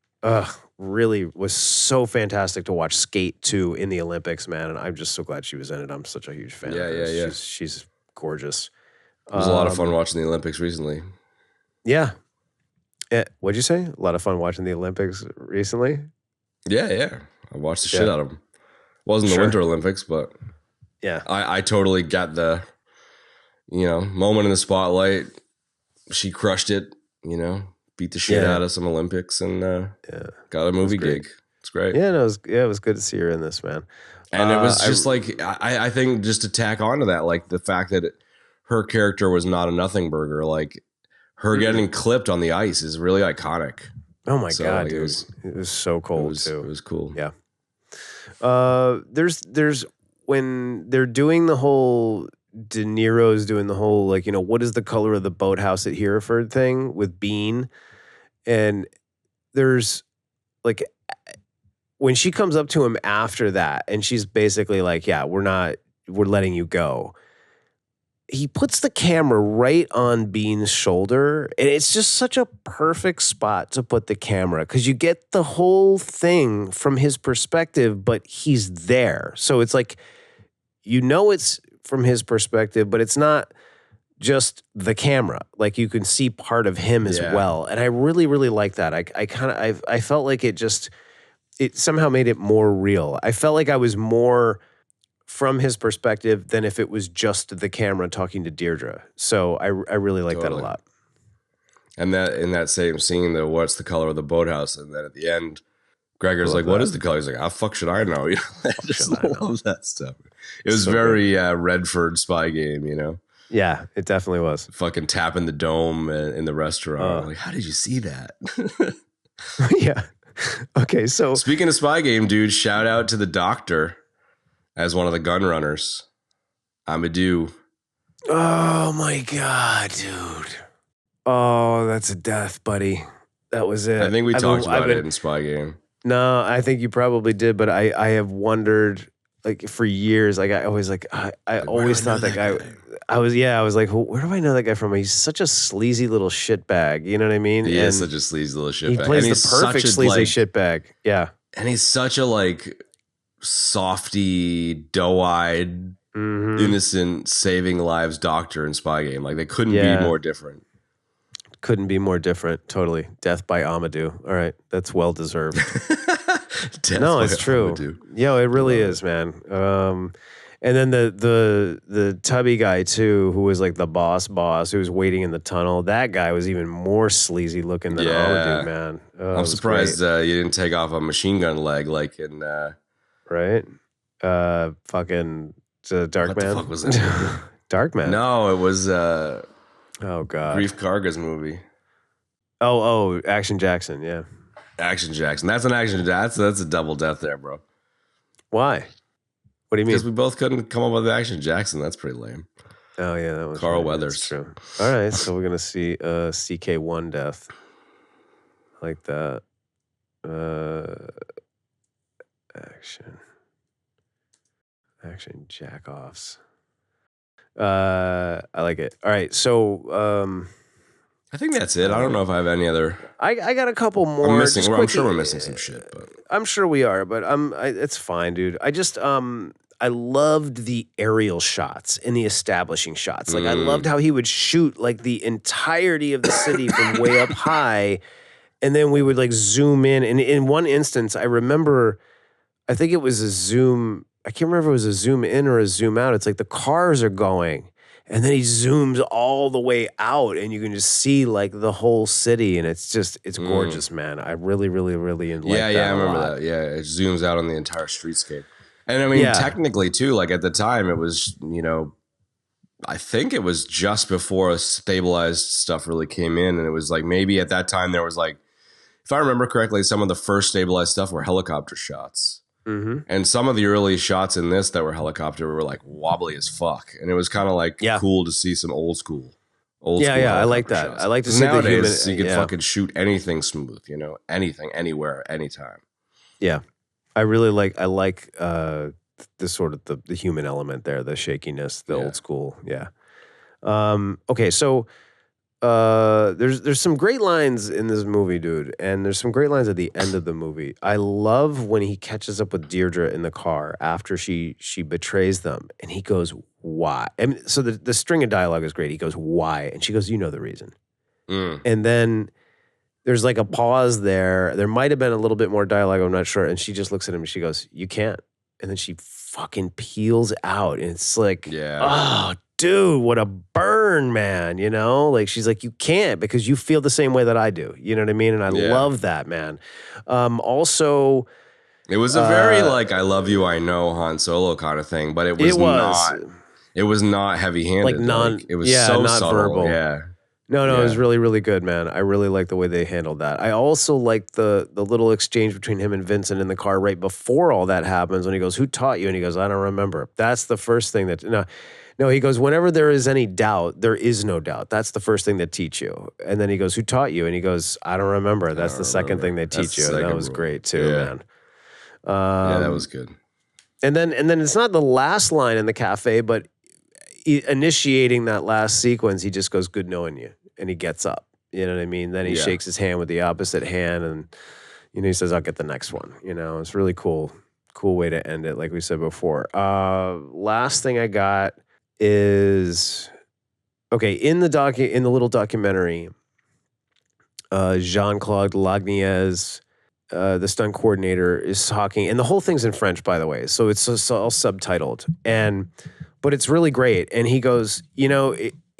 A: really was so fantastic to watch skate too in the Olympics, man. And I'm just so glad she was in it. I'm such a huge fan of hers. Yeah. She's gorgeous.
B: It was a lot of fun watching the Olympics recently.
A: Yeah. What'd you say? A lot of fun watching the Olympics recently?
B: Yeah. I watched the shit out of them. Wasn't the Winter Olympics, but
A: yeah,
B: I totally got the, moment in the spotlight. She crushed it, beat the shit out of some Olympics, and got a movie gig. It's great.
A: Yeah, it was good to see her in this, man.
B: And it was just like, I think just to tack onto that, like the fact that her character was not a nothing burger, like her getting clipped on the ice is really iconic.
A: Oh my God, dude. It was so cold too.
B: It was cool.
A: Yeah. There's when they're doing the whole, De Niro's doing the whole, like, what is the color of the boathouse at Hereford thing with Bean. And there's like, when she comes up to him after that, and she's basically like, "Yeah, we're letting you go." He puts the camera right on Bean's shoulder, and it's just such a perfect spot to put the camera because you get the whole thing from his perspective, but he's there. So it's like, it's from his perspective, but it's not just the camera. Like you can see part of him as well. And I really, really like that. I felt like it somehow made it more real. I felt like I was more from his perspective than if it was just the camera talking to Deirdre. So I really like that a lot.
B: And that in that same scene, though, what's the color of the boathouse? And then at the end, Gregor's like, "What is the color?" He's like, "How fuck should I know?" You know, I just love that stuff. It was so very Redford Spy Game, you know?
A: Yeah, it definitely was.
B: Fucking tapping the dome in the restaurant. Like, how did you see that?
A: Yeah. Okay, so
B: speaking of Spy Game, dude, shout out to the doctor as one of the gun runners. Amadou.
A: Oh my God, dude. Oh, that's a death, buddy. That was it.
B: I think we talked about it in Spy Game.
A: No, I think you probably did, but I have wondered like for years. Like I always thought that guy. I was like, where do I know that guy from? He's such a sleazy little shitbag. You know what I mean?
B: He is such a sleazy little shitbag.
A: He plays the perfect sleazy shitbag. Yeah.
B: And he's such a like softy, doe-eyed, innocent, saving lives doctor in Spy Game. Like they couldn't be more different.
A: Couldn't be more different. Totally. Death by Amadou. All right. That's well deserved. No, it's true.
B: Amadou.
A: Yeah, it really is, man. And then the tubby guy too, who was like the boss, who was waiting in the tunnel. That guy was even more sleazy looking than Amadou, man. Oh,
B: I'm surprised you didn't take off a machine gun leg like in
A: right. Fucking Dark
B: what
A: Man.
B: The fuck was that?
A: Dark Man.
B: No, it was
A: oh God,
B: Grief Karga's movie.
A: Oh, Action Jackson. Yeah,
B: Action Jackson. That's an action. That's a double death there, bro.
A: Why? What do you mean?
B: Because we both couldn't come up with Action Jackson. That's pretty lame.
A: Oh yeah, that was
B: Carl Weathers.
A: That's true. All right, so we're gonna see CK1 death like that. Action jack-offs. I like it. All right, so
B: I think that's it. I don't know if I have any other.
A: I got a couple more.
B: I'm sure we're missing some shit, but
A: I'm sure we are. But it's fine, dude. I just I loved the aerial shots and the establishing shots. Like I loved how he would shoot like the entirety of the city from way up high, and then we would like zoom in. And in one instance, I remember, I think it was a zoom. I can't remember if it was a zoom in or a zoom out. It's like the cars are going, and then he zooms all the way out, and you can just see like the whole city, and it's gorgeous, man. I really, really, really like that.
B: Yeah, I remember that. Yeah, it zooms out on the entire streetscape. And I mean, technically too, like at the time it was, I think it was just before stabilized stuff really came in. And it was like, maybe at that time there was like, if I remember correctly, some of the first stabilized stuff were helicopter shots. Mm-hmm. And some of the early shots in this that were helicopter were like wobbly as fuck. And it was kind of like cool to see some old school.
A: Yeah, I like that.
B: Shots.
A: I like to see
B: nowadays, you can fucking shoot anything smooth, anything, anywhere, anytime.
A: Yeah. I like the sort of the human element there, the shakiness, the old school. Yeah. Okay, so there's some great lines in this movie, dude, and there's some great lines at the end of the movie. I love when he catches up with Deirdre in the car after she betrays them, and he goes, "Why?" I mean, so the string of dialogue is great. He goes, "Why?" and she goes, "You know the reason." And then there's like a pause there. There might have been a little bit more dialogue, I'm not sure. And she just looks at him and she goes, "You can't." And then she fucking peels out. And it's like, oh, dude, what a burn, man. Like she's like, "You can't because you feel the same way that I do." You know what I mean? And I love that, man. Also,
B: it was a very like, "I love you, I know" Han Solo kind of thing, but it was not heavy handed.
A: Like
B: it was so
A: not
B: subtle.
A: verbal.
B: Yeah.
A: No, it was really, really good, man. I really like the way they handled that. I also like the little exchange between him and Vincent in the car right before all that happens when he goes, "Who taught you?" And he goes, "I don't remember." That's the first thing that, no, he goes, "Whenever there is any doubt, there is no doubt. That's the first thing they teach you." And then he goes, "Who taught you?" And he goes, "I don't remember." That's the second thing they teach you. And that was great too,
B: Yeah, that was good.
A: And then it's not the last line in the cafe, but initiating that last sequence, he just goes, "Good knowing you," and he gets up. You know what I mean? Then he shakes his hand with the opposite hand, and he says, "I'll get the next one." It's really cool way to end it, like we said before. Last thing I got is okay in the little documentary. Jean-Claude Lagniez, the stunt coordinator, is talking, and the whole thing's in French, by the way, so it's all subtitled, but it's really great. And he goes,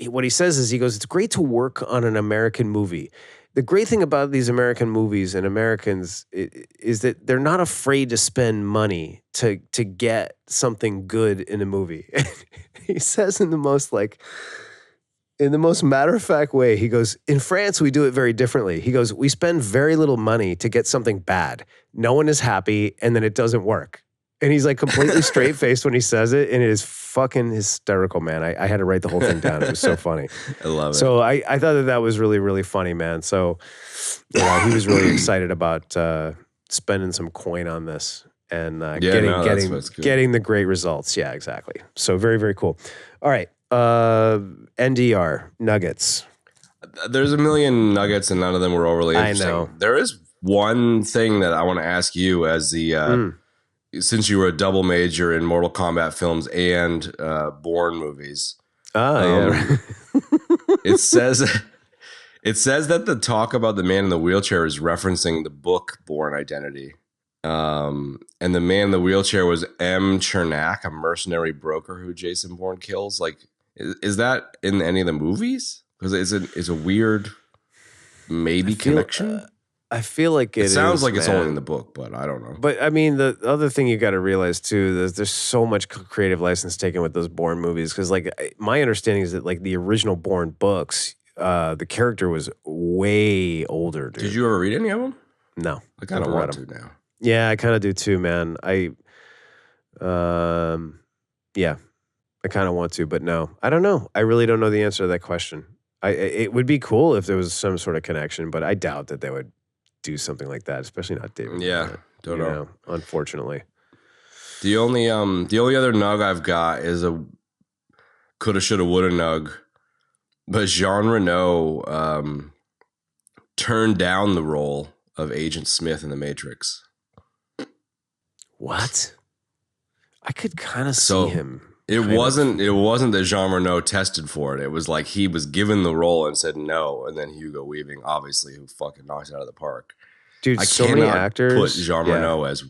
A: what he says is, he goes, "It's great to work on an American movie. The great thing about these American movies and Americans is that they're not afraid to spend money to get something good in a movie." He says in the most matter-of-fact way, he goes, "In France, we do it very differently." He goes, "We spend very little money to get something bad. No one is happy, and then it doesn't work." And he's like completely straight-faced when he says it, and it is fucking hysterical, man. I had to write the whole thing down. It was so funny.
B: I love it.
A: So I thought that was really, really funny, man. So he was really excited about spending some coin on this and getting the great results. Yeah, exactly. So very, very cool. All right. NDR, nuggets.
B: There's a million nuggets and none of them were overly interesting. I know. There is one thing that I want to ask you as the since you were a double major in Mortal Kombat films and Bourne movies.
A: Yeah.
B: It says that the talk about the man in the wheelchair is referencing the book Bourne Identity. And the man in the wheelchair was M. Chernak, a mercenary broker who Jason Bourne kills. Like, is that in any of the movies? Because it's a weird connection.
A: I feel like it
B: sounds like it's only in the book, but I don't know.
A: But I mean, the other thing you got to realize too is there's so much creative license taken with those Bourne movies. Because like my understanding is that like the original Bourne books, the character was way older. Dude.
B: Did you ever read any of them?
A: No,
B: I kind of want to now.
A: Yeah, I kind of do too, man. I kind of want to, but no, I don't know. I really don't know the answer to that question. It would be cool if there was some sort of connection, but I doubt that they would do something like that, especially not David.
B: Yeah, don't know.
A: Unfortunately,
B: the only other nug I've got is a coulda, shoulda, woulda nug, but Jean Reno turned down the role of Agent Smith in The Matrix.
A: What? I could kind of see him.
B: It wasn't that Jean Reno tested for it. It was like he was given the role and said no, and then Hugo Weaving, obviously, who fucking knocks it out of the park.
A: Dude, so many actors
B: put Jean Reno as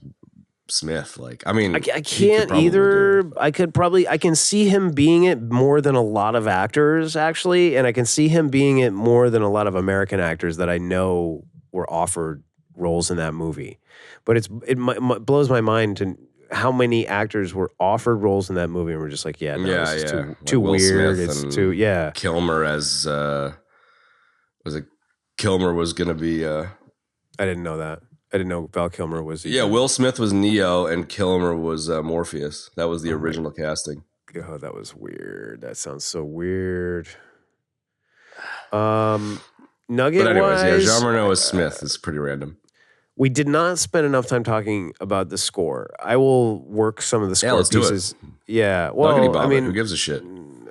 B: Smith. Like, I mean,
A: I can't either. I can see him being it more than a lot of actors, actually, and I can see him being it more than a lot of American actors that I know were offered roles in that movie. But it blows my mind to how many actors were offered roles in that movie and were just like, it's too
B: Will
A: weird.
B: Smith
A: It's too
B: Kilmer as Kilmer was gonna be
A: I didn't know that. I didn't know Val Kilmer was
B: Will Smith was Neo and Kilmer was Morpheus. That was the original casting.
A: Oh, that was weird. That sounds so weird. Nugget. But anyways,
B: Jean Reno as Smith is pretty random.
A: We did not spend enough time talking about the score. I will work some of the score pieces.
B: Do it.
A: Yeah, well, I mean,
B: who gives a shit?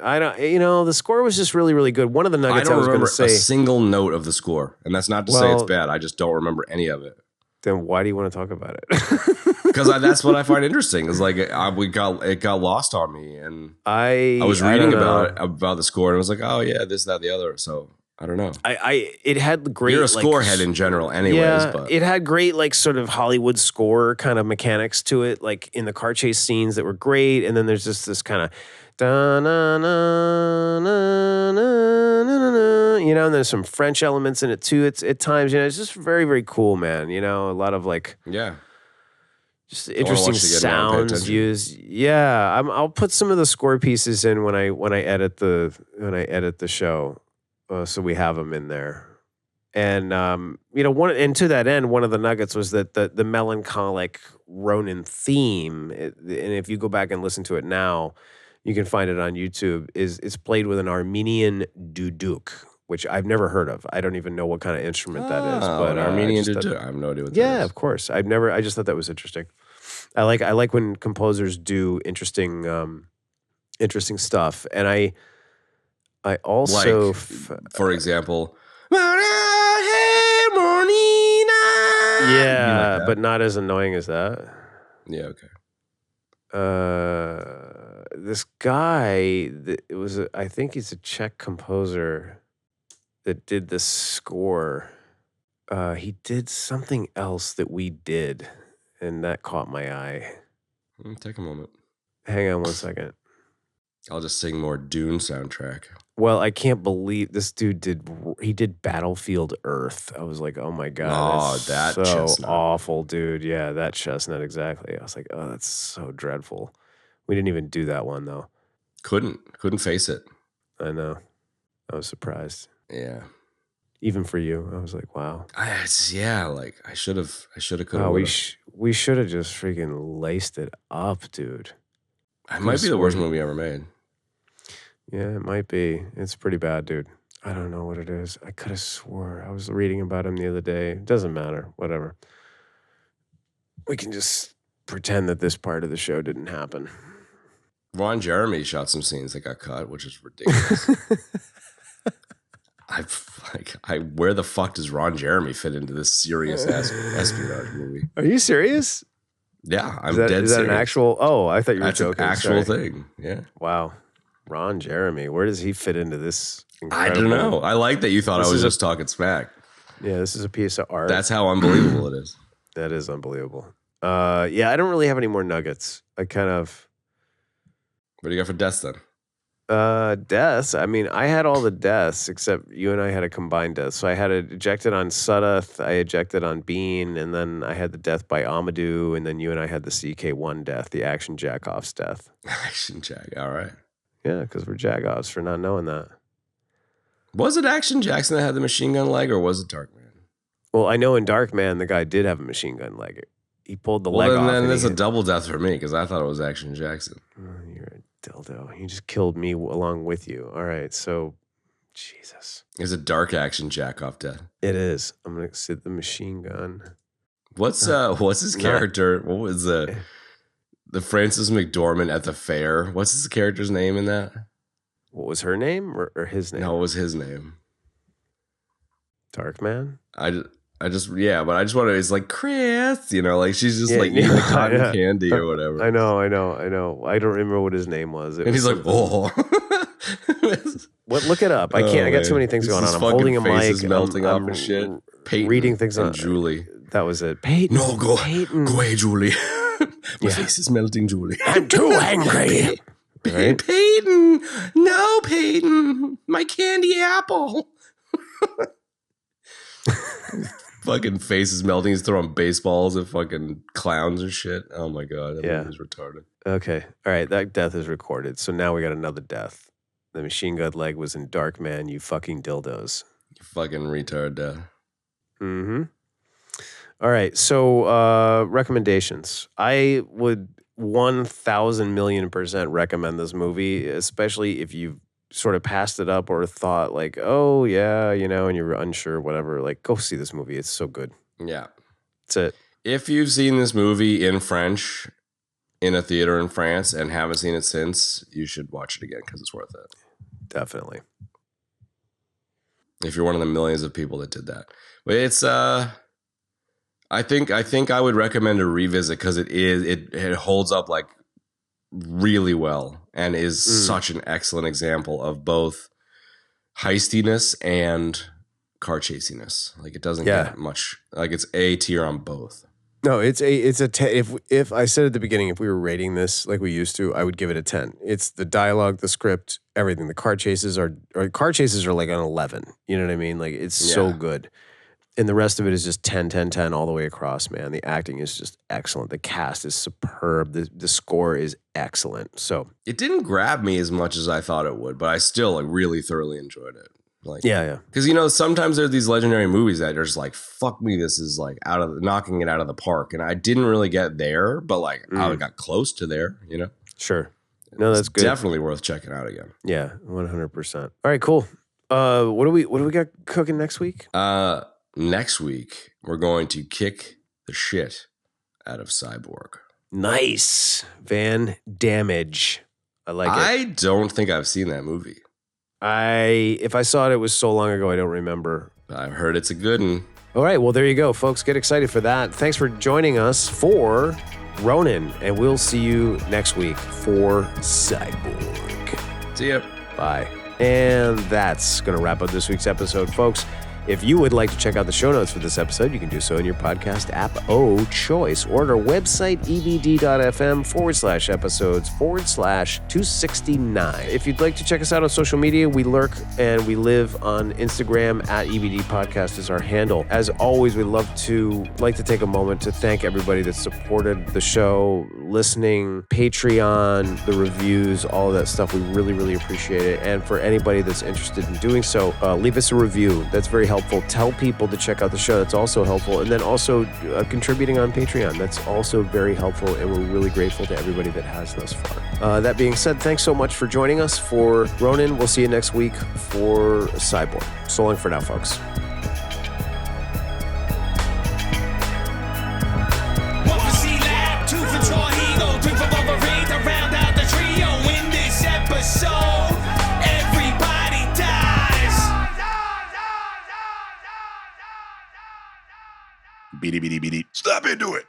A: I don't. The score was just really, really good. One of the nuggets I was going to say,
B: a single note of the score, and that's not to say it's bad. I just don't remember any of it.
A: Then why do you want to talk about it?
B: Because that's what I find interesting. It's like it got lost on me, and I was reading about the score, and I was like, oh yeah, this, that, the other. So. I don't know.
A: It had great.
B: You're a score head in general, anyways.
A: Yeah,
B: but
A: it had great, like, sort of Hollywood score kind of mechanics to it, like in the car chase scenes that were great, and then there's just this kind of and there's some French elements in it too. It's at times, it's just very, very cool, man. A lot of like just interesting sounds used. Yeah, I'll put some of the score pieces in when I edit the show. So we have them in there, and and to that end, one of the nuggets was that the melancholic Ronin theme, and if you go back and listen to it now, you can find it on YouTube. It's played with an Armenian duduk, which I've never heard of. I don't even know what kind of instrument that is. But
B: Armenian duduk, I have no idea what that is.
A: Yeah, of course. I just thought that was interesting. I like when composers do interesting stuff, and I
B: Like,
A: also
B: for example, hey, Ronin, you like
A: yeah,
B: that?
A: but not as annoying as that.
B: Yeah, okay.
A: This guy, I think he's a Czech composer that did the score. He did something else that we did, and that caught my eye.
B: Take a moment.
A: Hang on one second.
B: I'll just sing more Dune soundtrack.
A: Well, I can't believe this dude did Battlefield Earth. I was like, oh my God,
B: Oh,
A: that's
B: that
A: so
B: chestnut.
A: awful, dude. Yeah, that chestnut, exactly. I was like, oh, that's so dreadful. We didn't even do that one, though.
B: Couldn't face it.
A: I know. I was surprised.
B: Yeah.
A: Even for you. I was like, wow.
B: I should have, could have,
A: Wow, we should have just freaking laced it up, dude.
B: It might be the worst movie ever made.
A: Yeah, it might be. It's pretty bad, dude. I don't know what it is. I could have swore. I was reading about him the other day. It doesn't matter. Whatever. We can just pretend that this part of the show didn't happen.
B: Ron Jeremy shot some scenes that got cut, which is ridiculous. Where the fuck does Ron Jeremy fit into this serious espionage movie?
A: Are you serious?
B: Yeah, I'm dead serious.
A: Is that an actual? Oh, I thought you were joking.
B: That's an actual thing. Yeah.
A: Wow. Ron Jeremy, where does he fit into this?
B: I don't know. I like that you thought I was just talking smack.
A: Yeah, this is a piece of art.
B: That's how unbelievable it is.
A: That is unbelievable. Yeah, I don't really have any more nuggets. I kind of.
B: What do you got for deaths then?
A: Deaths. I mean, I had all the deaths except you and I had a combined death. So I had it ejected on Sudath, I ejected on Bean, and then I had the death by Amadou, and then you and I had the CK1 death, the Action Jackoff's death.
B: Action Jack. All right.
A: Yeah, because we're Jagoffs for not knowing that.
B: Was it Action Jackson that had the machine gun leg, or was it Darkman?
A: Well, I know in Darkman the guy did have a machine gun leg. He pulled the leg off.
B: Then it's a double death for me because I thought it was Action Jackson.
A: Oh, you're a dildo. You just killed me along with you. All right, so Jesus.
B: It's a dark Action Jackoff death.
A: It is. I'm gonna sit the machine gun.
B: What's his character? What was the Frances McDormand at the fair? What's his character's name in that?
A: What was her name or his name?
B: No, it was his name.
A: Darkman?
B: I just wanted, it's like, Chris, like she's just like eating the cotton candy or whatever.
A: I know. I don't remember what his name was.
B: And he's like, oh.
A: What? Look it up. I can't. I got too many things going on. I'm holding a mic.
B: Melting off and shit. Peyton
A: reading things on.
B: Julie.
A: That was it. Peyton.
B: No, go away, Julie. My
A: Yeah.
B: face is melting, Julie.
A: I'm too angry. Right?
B: Peyton. No, Peyton. My candy apple. Fucking face is melting. He's throwing baseballs at fucking clowns and shit. Oh my God. That movie's retarded.
A: Okay. All right. That death is recorded. So now we got another death. The machine gun leg was in Darkman, you fucking dildos.
B: You fucking retard death.
A: Mm-hmm. All right. So recommendations. I would 1,000,000,000% recommend this movie, especially if you've sort of passed it up or thought like, oh yeah, and you're unsure, whatever. Like, go see this movie. It's so good.
B: Yeah.
A: That's it.
B: If you've seen this movie in French in a theater in France and haven't seen it since, you should watch it again because it's worth it. Definitely. If you're one of the millions of people that did that. But it's I think I would recommend a revisit because it holds up like really well and is such an excellent example of both heistiness and car chasiness. Like it doesn't get much, like it's A tier on both. No, it's a 10. If I said at the beginning, if we were rating this like we used to, I would give it a 10. It's the dialogue, the script, everything. The car chases are like an 11. You know what I mean? Like it's so good. And the rest of it is just 10, 10, 10 all the way across, man. The acting is just excellent. The cast is superb. The score is excellent. So it didn't grab me as much as I thought it would, but I still like really thoroughly enjoyed it. Like, yeah. Because, sometimes there's these legendary movies that are just like, fuck me, this is like knocking it out of the park. And I didn't really get there, but like I got close to there, Sure. No, that's good. Definitely worth checking out again. Yeah, 100%. All right, cool. What do we got cooking next week? Next week, we're going to kick the shit out of Cyborg.
A: Nice. Van Damage. I like it.
B: I don't think I've seen that movie.
A: If I saw it, it was so long ago, I don't remember.
B: I've heard it's a good one.
A: All right, well, there you go, folks. Get excited for that. Thanks for joining us for Ronin, and we'll see you next week for Cyborg.
B: See ya.
A: Bye. And that's going to wrap up this week's episode, folks. If you would like to check out the show notes for this episode, you can do so in your podcast app of choice or at our website, ebd.fm/episodes/269. If you'd like to check us out on social media, we lurk and we live on Instagram at EBD Podcast is our handle. As always, we'd like to take a moment to thank everybody that supported the show, listening, Patreon, the reviews, all of that stuff. We really, really appreciate it. And for anybody that's interested in doing so, leave us a review. That's very helpful. Tell people to check out the show. That's also helpful. And then also contributing on Patreon. That's also very helpful. And we're really grateful to everybody that has thus far. That being said, thanks so much for joining us for Ronin. We'll see you next week for Cyborg. So long for now, folks.
C: Beady, beady, beady. Stop into it.